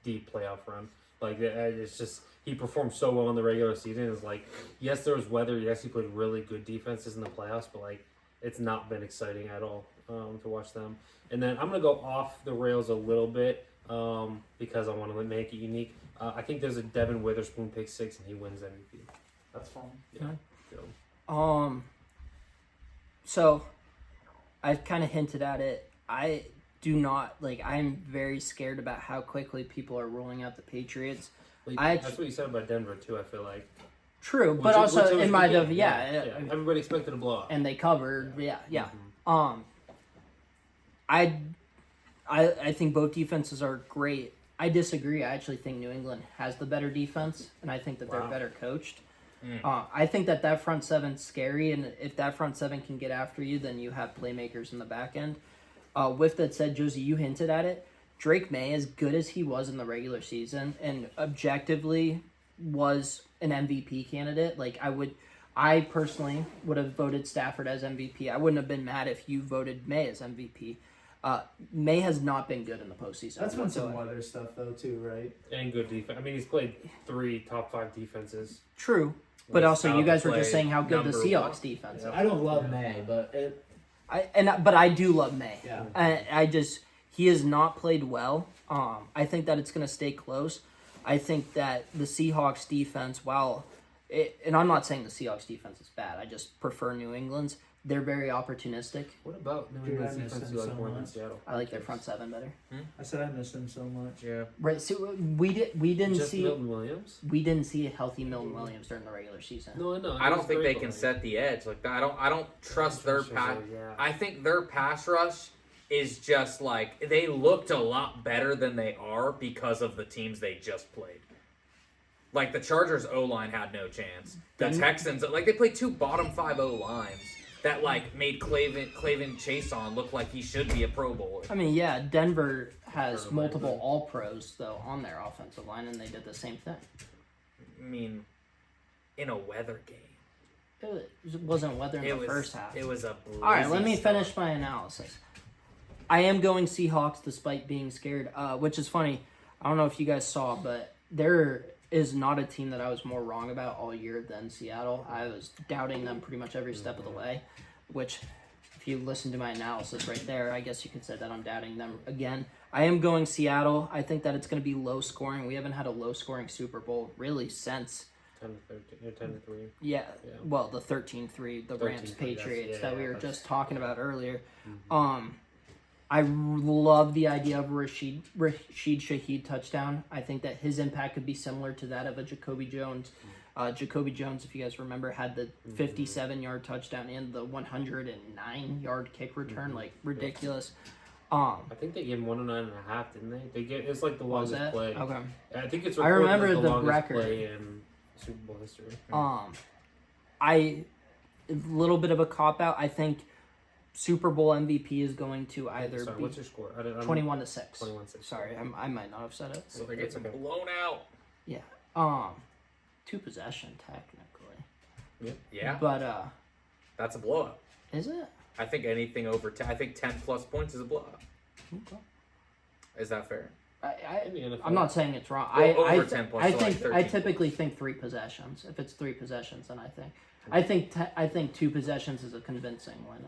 deep playoff run. Like it's just he performed so well in the regular season. It's like yes, there was weather. Yes, he played really good defenses in the playoffs, but like it's not been exciting at all to watch them. And then I'm gonna go off the rails a little bit. Because I want to make it unique. I think there's a Devin Witherspoon pick 6 and he wins MVP. That's fun. Yeah. So I kind of hinted at it. I do not I'm very scared about how quickly people are rolling out the Patriots. That's what you said about Denver too. I feel like True, but also in my everybody expected a blowout, and they covered. Yeah. Mm-hmm. I think both defenses are great. I disagree. I actually think New England has the better defense, and I think that they're better coached. I think that front seven's scary, and if that front seven can get after you, then you have playmakers in the back end. With that said, Josie, you hinted at it. Drake May, as good as he was in the regular season, and objectively was an MVP candidate. I personally would have voted Stafford as MVP. I wouldn't have been mad if you voted May as MVP. May has not been good in the postseason. That's been some weather stuff though too, right? and good defense. I mean, he's played 3 top 5 defenses. True, but also you guys were just saying how good the number Seahawks 1. defense is. I don't love May, but But I do love May. Yeah. He has not played well. I think that it's going to stay close. I think that the Seahawks defense, and I'm not saying the Seahawks defense is bad. I just prefer New England's. They're very opportunistic. What about New Dude, England's I miss defense them you like so more than much. Seattle? I like their front seven better. I said I miss him so much. Yeah. Right. So we didn't Just see Milton Williams? we didn't see a healthy Milton Williams during the regular season. No, I know. I don't think they can set the edge like that. I don't trust their pass. Yeah. I think their pass rush is just like they looked a lot better than they are because of the teams they just played. Like the Chargers O-line had no chance. The Texans, they played 2 bottom 5 O-lines that made Clavin Chason look like he should be a Pro Bowler. I mean, yeah, Denver has multiple All-Pros though on their offensive line, and they did the same thing. I mean, in a weather game, It wasn't weather in the first half. It was a. All right, let me blizzzy start. finish my analysis. I am going Seahawks despite being scared, which is funny. I don't know if you guys saw, but there is not a team that I was more wrong about all year than Seattle. I was doubting them pretty much every step of the way, which, if you listen to my analysis right there, I guess you could say that I'm doubting them again. I am going Seattle. I think that it's going to be low scoring. We haven't had a low scoring Super Bowl really since 10-3. the 13-3, the Rams 13-3, Patriots that we were that's- just talking about earlier. I love the idea of Rashid Shaheed touchdown. I think that his impact could be similar to that of a Jacoby Jones. Jacoby Jones, if you guys remember, had the 57-yard touchdown and the 109-yard kick return, ridiculous. I think they gave him 109.5, didn't they? It's like the Was longest that? play. Okay. I think it's I recorded remember as the the longest record. play in Super Bowl history. A little bit of a cop out. I think Super Bowl MVP is going to either Sorry, be what's your score? 21-6. 21-6. Sorry, I might not have said it. So they're That's getting okay. blown out. Yeah. 2 possession technically. Yeah, But that's a blowout. is it? I think anything over 10. I think 10 plus points is a blowout. Okay. Is that fair? In the NFL. I'm not saying it's wrong. Well, I over 10 points, I so think 13 I typically think 3 possessions. If it's 3 possessions, then I think 2 possessions is a convincing win.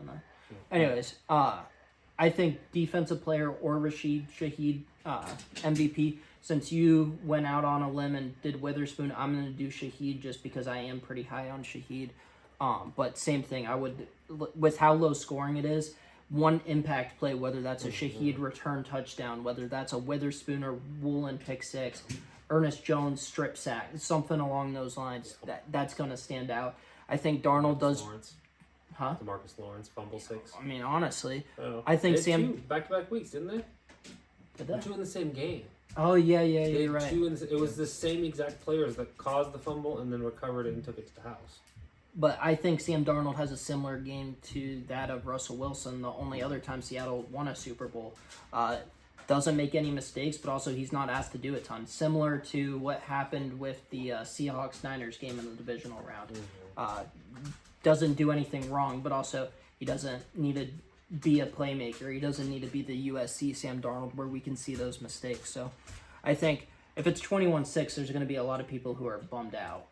Anyways, I think defensive player or Rashid Shaheed MVP. since you went out on a limb and did Witherspoon, I'm going to do Shaheed just because I am pretty high on Shaheed. But same thing, I would, with how low scoring it is, one impact play, whether that's a Shaheed return touchdown, whether that's a Witherspoon or Woolen pick six, Ernest Jones strip sack, something along those lines, that's going to stand out. I think Darnold does. Lawrence. Huh? DeMarcus Lawrence, fumble 6. I mean, honestly, Oh. I think They had Sam. two back-to-back weeks, didn't they? Did they? 2 in the same game. Oh, yeah, They you're had right. 2 it was the same exact players that caused the fumble and then recovered it and took it to the house. But I think Sam Darnold has a similar game to that of Russell Wilson. The only other time Seattle won a Super Bowl. Doesn't make any mistakes, but also he's not asked to do a ton. Similar to what happened with the Seahawks-Niners game in the divisional round. Doesn't do anything wrong, but also he doesn't need to be a playmaker. He doesn't need to be the USC Sam Darnold where we can see those mistakes. So I think if it's 21-6, there's going to be a lot of people who are bummed out.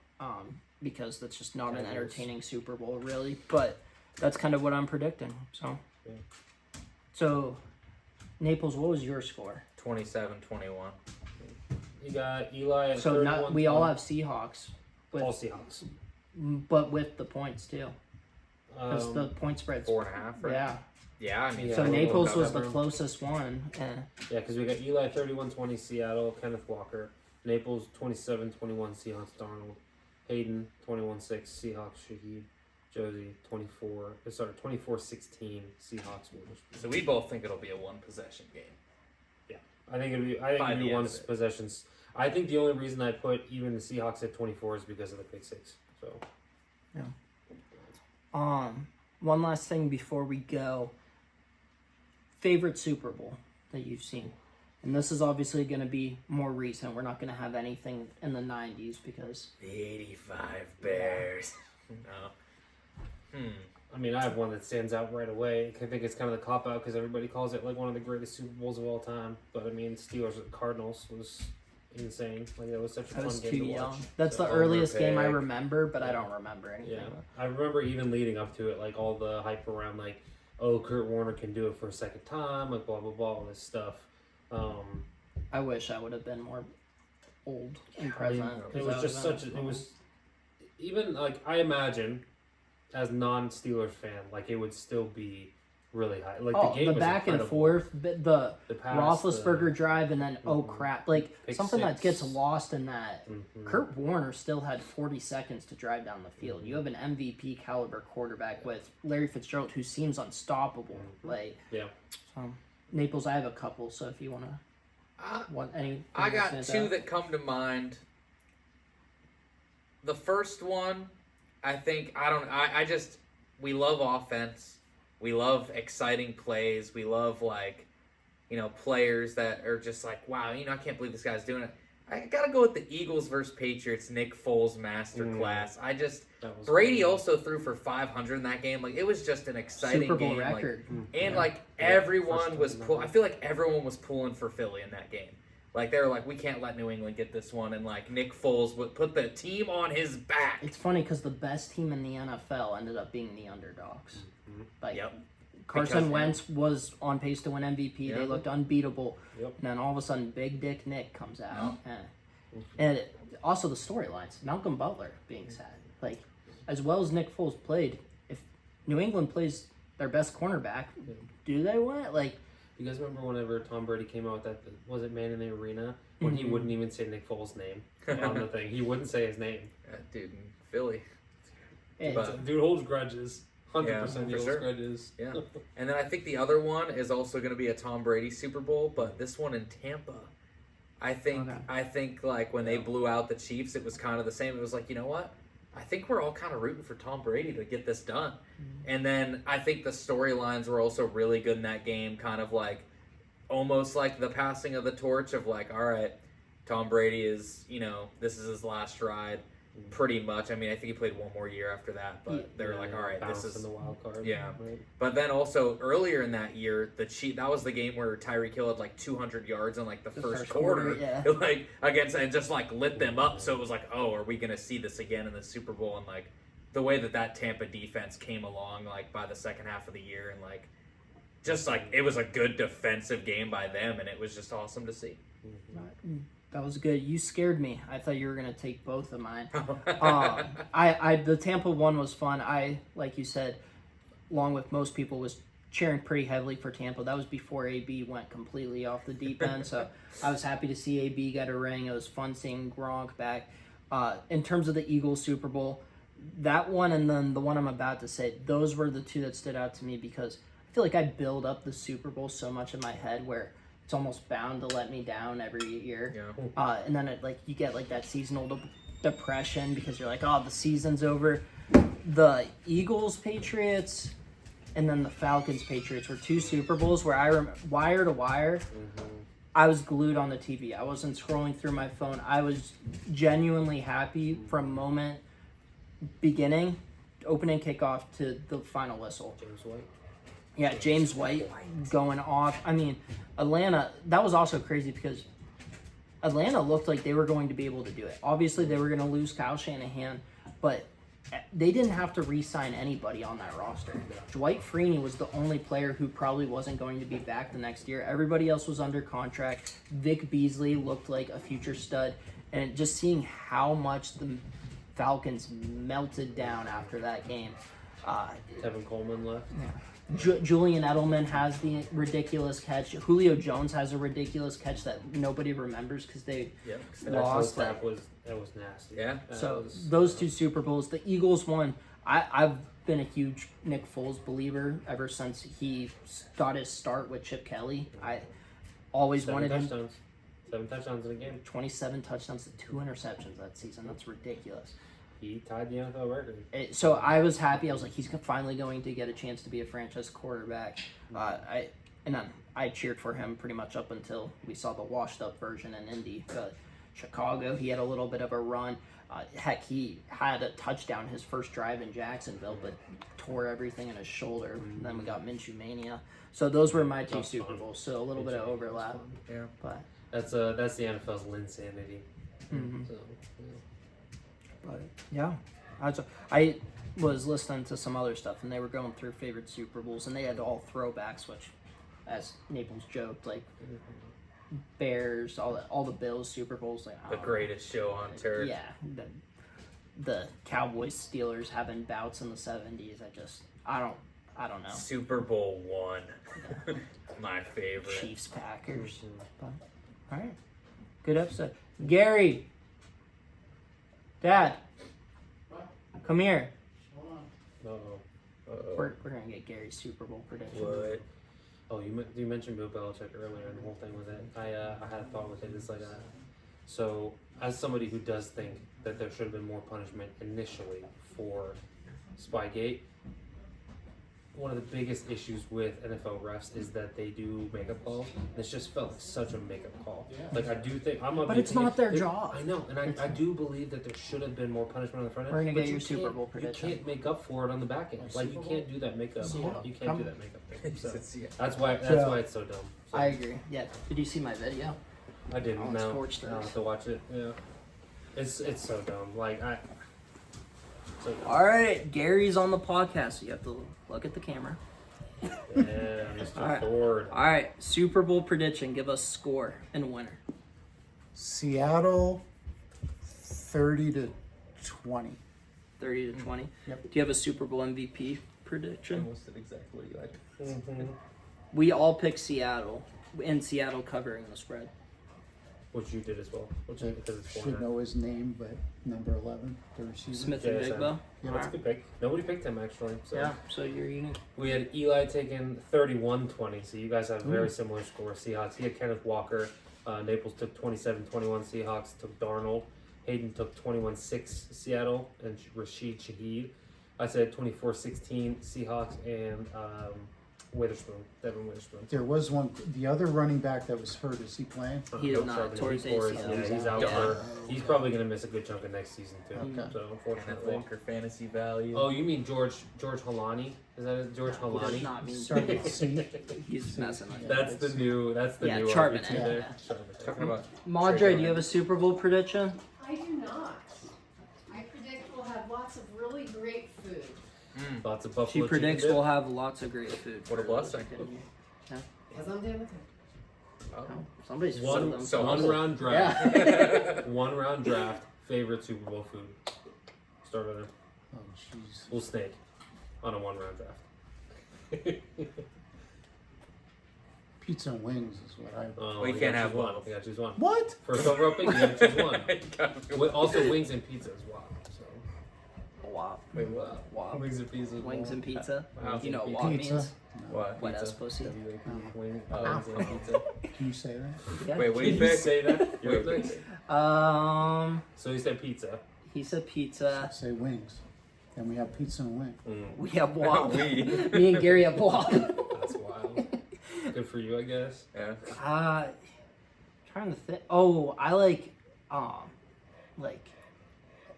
Because that's just not an entertaining Super Bowl, really. But that's kind of what I'm predicting. So, so Naples, what was your score? 27-21. You got Eli at So not we all 31-20. have Seahawks, All Seahawks. but with the points too, because the point spread's 4.5, right? Yeah. Yeah, I mean, Yeah, So we'll Naples look was up the that room. closest one. Yeah, because we got Eli 31-20 Seattle, Kenneth Walker. Naples 27-21 Seahawks Darnold. Hayden 21-6 Seahawks Shaheed. Josie 24-16 Seahawks Witherspoon. So we both think it'll be a one possession game. I think it'll be By it'll the be end one of it. possessions. I think the only reason I put even the Seahawks at 24 is because of the pick 6. So One last thing before we go. Favorite Super Bowl that you've seen, and this is obviously going to be more recent. We're not going to have anything in the '90s because The 85 Bears. No. I mean, I have one that stands out right away. I think it's kind of the cop out because everybody calls it like one of the greatest Super Bowls of all time. But I mean, Steelers at Cardinals was insane. Like that was such a I fun was game too to watch. young. That's the Homer earliest game I pick. remember, but I don't remember anything. Yeah, I remember even leading up to it, like all the hype around, like, oh, Kurt Warner can do it for a second time, like blah blah blah, all this stuff. I wish I would have been more old and I mean, present. it was just such. It was even like I imagine, as non-Steelers fan, like it would still be really high. Like the game the was back and incredible. forth, the The pass, Roethlisberger drive, and then oh Mhm. crap, like Pick something that six. gets lost in that. Mhm. Kurt Warner still had 40 seconds to drive down the field. You have an MVP caliber quarterback with Larry Fitzgerald, who seems unstoppable. Like, Yeah. Naples, I have a couple. So if you wanna, want any, I got stands two out? that come to mind. The first one, I think I just we love offense. We love exciting plays. We love players that are just like, wow, I can't believe this guy's doing it. I gotta go with the Eagles versus Patriots, Nick Foles masterclass. That was Brady fun. also threw for 500 in that game. Like it was just an exciting Super Bowl game. Like, record. and Yeah. everyone First was time pull. ever. I feel like everyone was pulling for Philly in that game. Like they were like, we can't let New England get this one, and like Nick Foles would put the team on his back. It's funny because the best team in the NFL ended up being the underdogs. Mhm. Like Yep. Carson Because- Wentz was on pace to win MVP. They Yep. looked unbeatable. Yep. And then all of a sudden, Big Dick Nick comes out. And also the storylines. Malcolm Butler being sad. Like, as well as Nick Foles played, if New England plays their best cornerback, do they win? Like, You guys remember whenever Tom Brady came out with that, was it Man in the Arena? When he Mhm. wouldn't even say Nick Foles' name on the thing. He wouldn't say his name. Dude, in Philly. it's, But- Dude holds grudges. 100% Yeah, he for holds sure. grudges. Yeah. And then I think the other one is also going to be a Tom Brady Super Bowl, but this one in Tampa. I think like when they blew out the Chiefs, it was kind of the same. It was like, you know what? I think we're all kind of rooting for Tom Brady to get this done. And then I think the storylines were also really good in that game, kind of like almost like the passing of the torch of like, all right, Tom Brady is, this is his last ride pretty much. I mean, I think he played one more year after that, but they were like, all right, this Bounce is in the wild card. Yeah. Right? But then also earlier in that year, that was the game where Tyreek Hill had like 200 yards in like the first quarter, yeah. like against and just like lit them up. So it was like, oh, are we gonna see this again in the Super Bowl? And like the way that Tampa defense came along, like by the second half of the year, and like just like it was a good defensive game by them, and it was just awesome to see. That was good. You scared me. I thought you were gonna take both of mine. I the Tampa one was fun. I, like you said, along with most people, was cheering pretty heavily for Tampa. That was before AB went completely off the deep end. So I was happy to see AB get a ring. It was fun seeing Gronk back. In terms of the Eagles Super Bowl, that one and then the one I'm about to say, those were the two that stood out to me because I feel like I build up the Super Bowl so much in my head where it's almost bound to let me down every year. Yeah. And then you get like that seasonal depression because you're like, oh, the season's over. The Eagles Patriots and then the Falcons Patriots were two Super Bowls where I wire to wire. I was glued on the TV. I wasn't scrolling through my phone. I was genuinely happy from moment beginning, opening kickoff to the final whistle. James White. Yeah, James White going off. I mean, Atlanta, that was also crazy because Atlanta looked like they were going to be able to do it. Obviously, they were going to lose Kyle Shanahan, but they didn't have to re-sign anybody on that roster. Dwight Freeney was the only player who probably wasn't going to be back the next year. Everybody else was under contract. Vic Beasley looked like a future stud. And just seeing how much the Falcons melted down after that game. Tevin Coleman left. Julian Edelman has the ridiculous catch. Julio Jones has a ridiculous catch that nobody remembers because they lost. That was nasty. Yeah. So those two Super Bowls, the Eagles won. I've been a huge Nick Foles believer ever since he got his start with Chip Kelly. I always wanted him. 7 touchdowns in a game. 27 touchdowns to 2 interceptions that season. That's ridiculous. He tied the NFL record. So I was happy. I was like, he's finally going to get a chance to be a franchise quarterback. I cheered for him pretty much up until we saw the washed-up version in Indy. Chicago, he had a little bit of a run. Heck, he had a touchdown his first drive in Jacksonville, but tore everything in his shoulder. And then we got Minshew Mania. So those were my two Super Bowls. So a little bit of overlap. Yeah. But That's the NFL's Linsanity. So, But yeah, I was listening to some other stuff, and they were going through favorite Super Bowls, and they had all throwbacks, which, as Naples joked, like Bears, all the Bills Super Bowls, like The greatest show on turf. Yeah, the Cowboys Steelers having bouts in the '70s. I don't know. Super Bowl one. My favorite. Chiefs Packers. But, all right, good episode. Gary, Dad, come here. We're gonna get Gary's Super Bowl prediction. What? Oh, you mentioned Bill Belichick earlier, and the whole thing with it. I had a thought with it. It's like so as somebody who does think that there should have been more punishment initially for Spygate, one of the biggest issues with NFL refs is that they do makeup calls. This just felt like such a makeup call. Like I do think But it's not their job. I know, and I do believe that there should have been more punishment on the front end. We're gonna but get you your Super can't- Bowl prediction. You can't make up for it on the back end. Like you can't do that makeup. You can't do that makeup thing. So that's why it's so dumb. So, I agree. Yeah. Did you see my video? I didn't. on No, Sports I'll have Stars. to watch it. Yeah, it's so dumb. Like So dumb. All right, Gary's on the podcast. So you have to look at the camera. Yeah, Mr. All right. Ford. All right, Super Bowl prediction. Give us score and winner. Seattle 30-20. 30 to 20. Yep. Do you have a Super Bowl MVP prediction? Almost did exactly what you like. Mhm. We all picked Seattle, and Seattle covering the spread. Which you did as well. Which I because it's should 4-9. know his name, but number 11, the receiver. Smith Yeah, and Sam. Bigbo. That's a good pick. Nobody picked him actually. So. Yeah, so you're unique. We had Eli taking 31-20, so you guys have very similar score. Seahawks. He had Kenneth Walker. Naples took 27-21. Seahawks took Darnold. Hayden took 21-6 Seattle and Rashid Shaheed. I said 24-16 Seahawks and Devin Witherspoon. There was one, the other running back that was hurt. Is he playing? He is Nope, not. Charbonnet. Towards He tore his- ACL. Yeah, he's out Yeah. for. He's probably gonna miss a good chunk of next season too. Okay. So Kenneth unfortunately. Walker fantasy value. Oh, you mean George Halani? Is that it? George He does Halani? not mean Sorry, see? he's messing with That's the new. That's the Yeah, new Charbonnet, RB2 there. yeah. Charbonnet. Talking about Madre, do you have a Super Bowl prediction? I do not. I predict we'll have lots of really great food. Lots of buffalo. She chicken predicts dip. we'll have lots of great food. What a for blessing. the kid. Because I'm down with it. Oh. Somebody's One, filled them. so one round draft. Yeah. One round draft. Favorite Super Bowl food. Start with her. Oh, jeez. We'll snake on a 1 round draft. Pizza and wings is what I. Oh, Well, you you can't gotta have choose one. both. You gotta choose one. What? First overall pick, you gotta choose one. Also, wings and pizza as well. So. Wop. Wait, what? Wop. Wings and pizza. Wings and pizza. Wow. You know what Pizza. wop Pizza? means? What? Wet Pizza. ass pussy. Wings Oh. and pizza. Can you say that? Yeah. Wait, what do Can you you pick? say that? Wait, Wait, wait. wait. So you said pizza. He said pizza. Say wings. Then we have pizza and wings. We have wop. We. Me and Gary have wop. That's wild. Good for you, I guess. Yeah. Trying to think. Oh, I like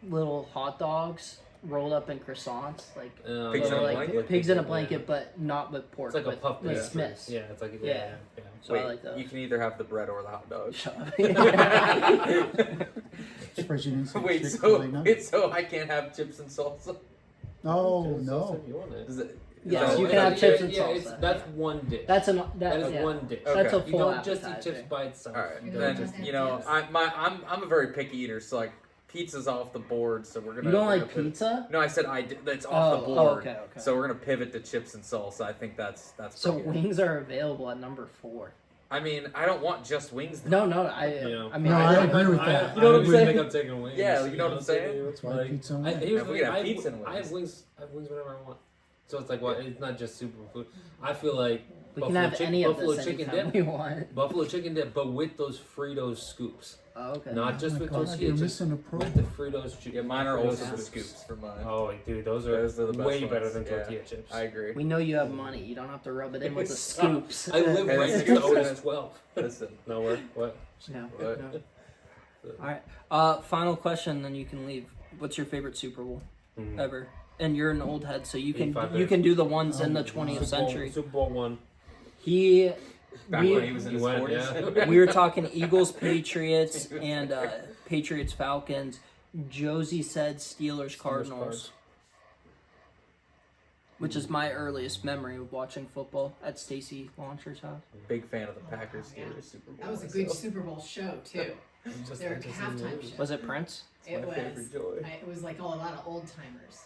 little hot dogs rolled up in croissants, like Pigs in a like blanket? pigs in a blanket, but not with pork. It's like a with, puff with pastry. Smiths. Yeah, it's like a, Yeah. yeah. So Wait, I like those. you can either have the bread or the hot dog. Shut up. Surprised you didn't say Wait, Chick-fil-A nuggets. so I can't have chips and salsa? Oh, no. If you want it. Is it? Yes, is you that- can have chips and yeah, it's- salsa. That's one dish. That's that is yeah. one dish. Okay. That's a You You full don't just eat appetizer. chips by itself. All right, You then don't just you know Yes. I'm a very picky eater, so like pizza's off the board. So we're gonna. You don't we're like gonna pivot- pizza? No, I said that's off the Oh, board. okay. So we're gonna pivot to chips and salsa. I think that's So pretty good. wings are available at number 4. I mean, I don't want just wings. Though. No, Yeah. I mean, No, I agree with that. You know what I'm I saying? think I'm taking wings. Yeah, you know what I'm saying? That's why Like, pizza and I, wings. here's If the we thing, could have I have, pizza and I have wings. wings. I have wings whenever I want. So it's like, well, it's not just super food. I feel like we buffalo can have chicken, any of buffalo this chicken anytime dip, we want. buffalo chicken dip, but with those Fritos scoops, Oh, okay. not just Oh my with God, those you're just missing a with pro. the Fritos. Yeah, mine are Fritos also the scoops for mine. Oh, dude, those are Those are the best way ones, better than yeah. tortilla chips. I agree. We know you have money. You don't have to rub it in with the Stop. scoops. I live Hey, right that's next to good. Otis 12. Listen, No, where? What? No, What? no. All right. Final question, then you can leave. What's your favorite Super Bowl Mhm. ever? And you're an old head, so you can 85. do the ones in the Oh, 20th century. Super Bowl one. He back We- when he was in You his went, 40s. yeah. we were talking Eagles, Patriots, and Patriots, Falcons. Josie said Steelers, Cardinals, Cards. which is my earliest memory of watching football at Stacy Launcher's house. Big fan of the Packers Yeah. Steelers Super Bowl. That was a good myself. Super Bowl show too. Their halftime show. Was it Prince? It My was. favorite joy. It was like a lot of old timers.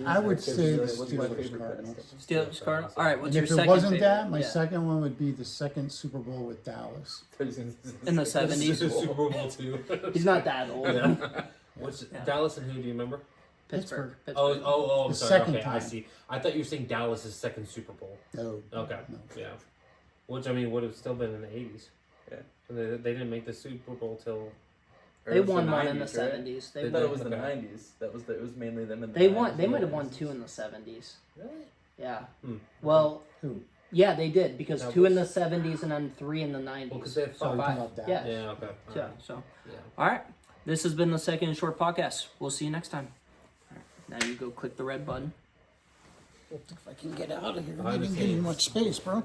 I would say the What's my Steelers favorite Cardinals. Steelers, Cardinals. All right, what's And your if it second wasn't favorite? that, my Yeah. second one would be the second Super Bowl with Dallas. In the 70s. Super Bowl two. He's not that old. Yeah. Which Yeah. Dallas and who do you remember? Pittsburgh. Oh, I'm The sorry. second Okay, I time. see. I thought you were saying Dallas' second Super Bowl. No. Okay, No. yeah. Which I mean would have still been in the 80s. Yeah. And they didn't make the Super Bowl till. They won one in the 90s, right? 70s. I They thought it won. was the Okay. 90s. It was mainly them in the They 90s. won. They might have won 2 in the 70s. Really? Yeah. Hmm. Well, Who? yeah, they did because That 2 in the was- 70s and then 3 in the 90s. Well, because they have So you're five. talking about Dallas. Yeah. Yeah. Okay. Yeah. Alright. So, Yeah. all right. This has been the Second and Short podcast. We'll see you next time. All right. Now you go click the red button. If I can get out of here, I I didn't give you understand. much space, bro.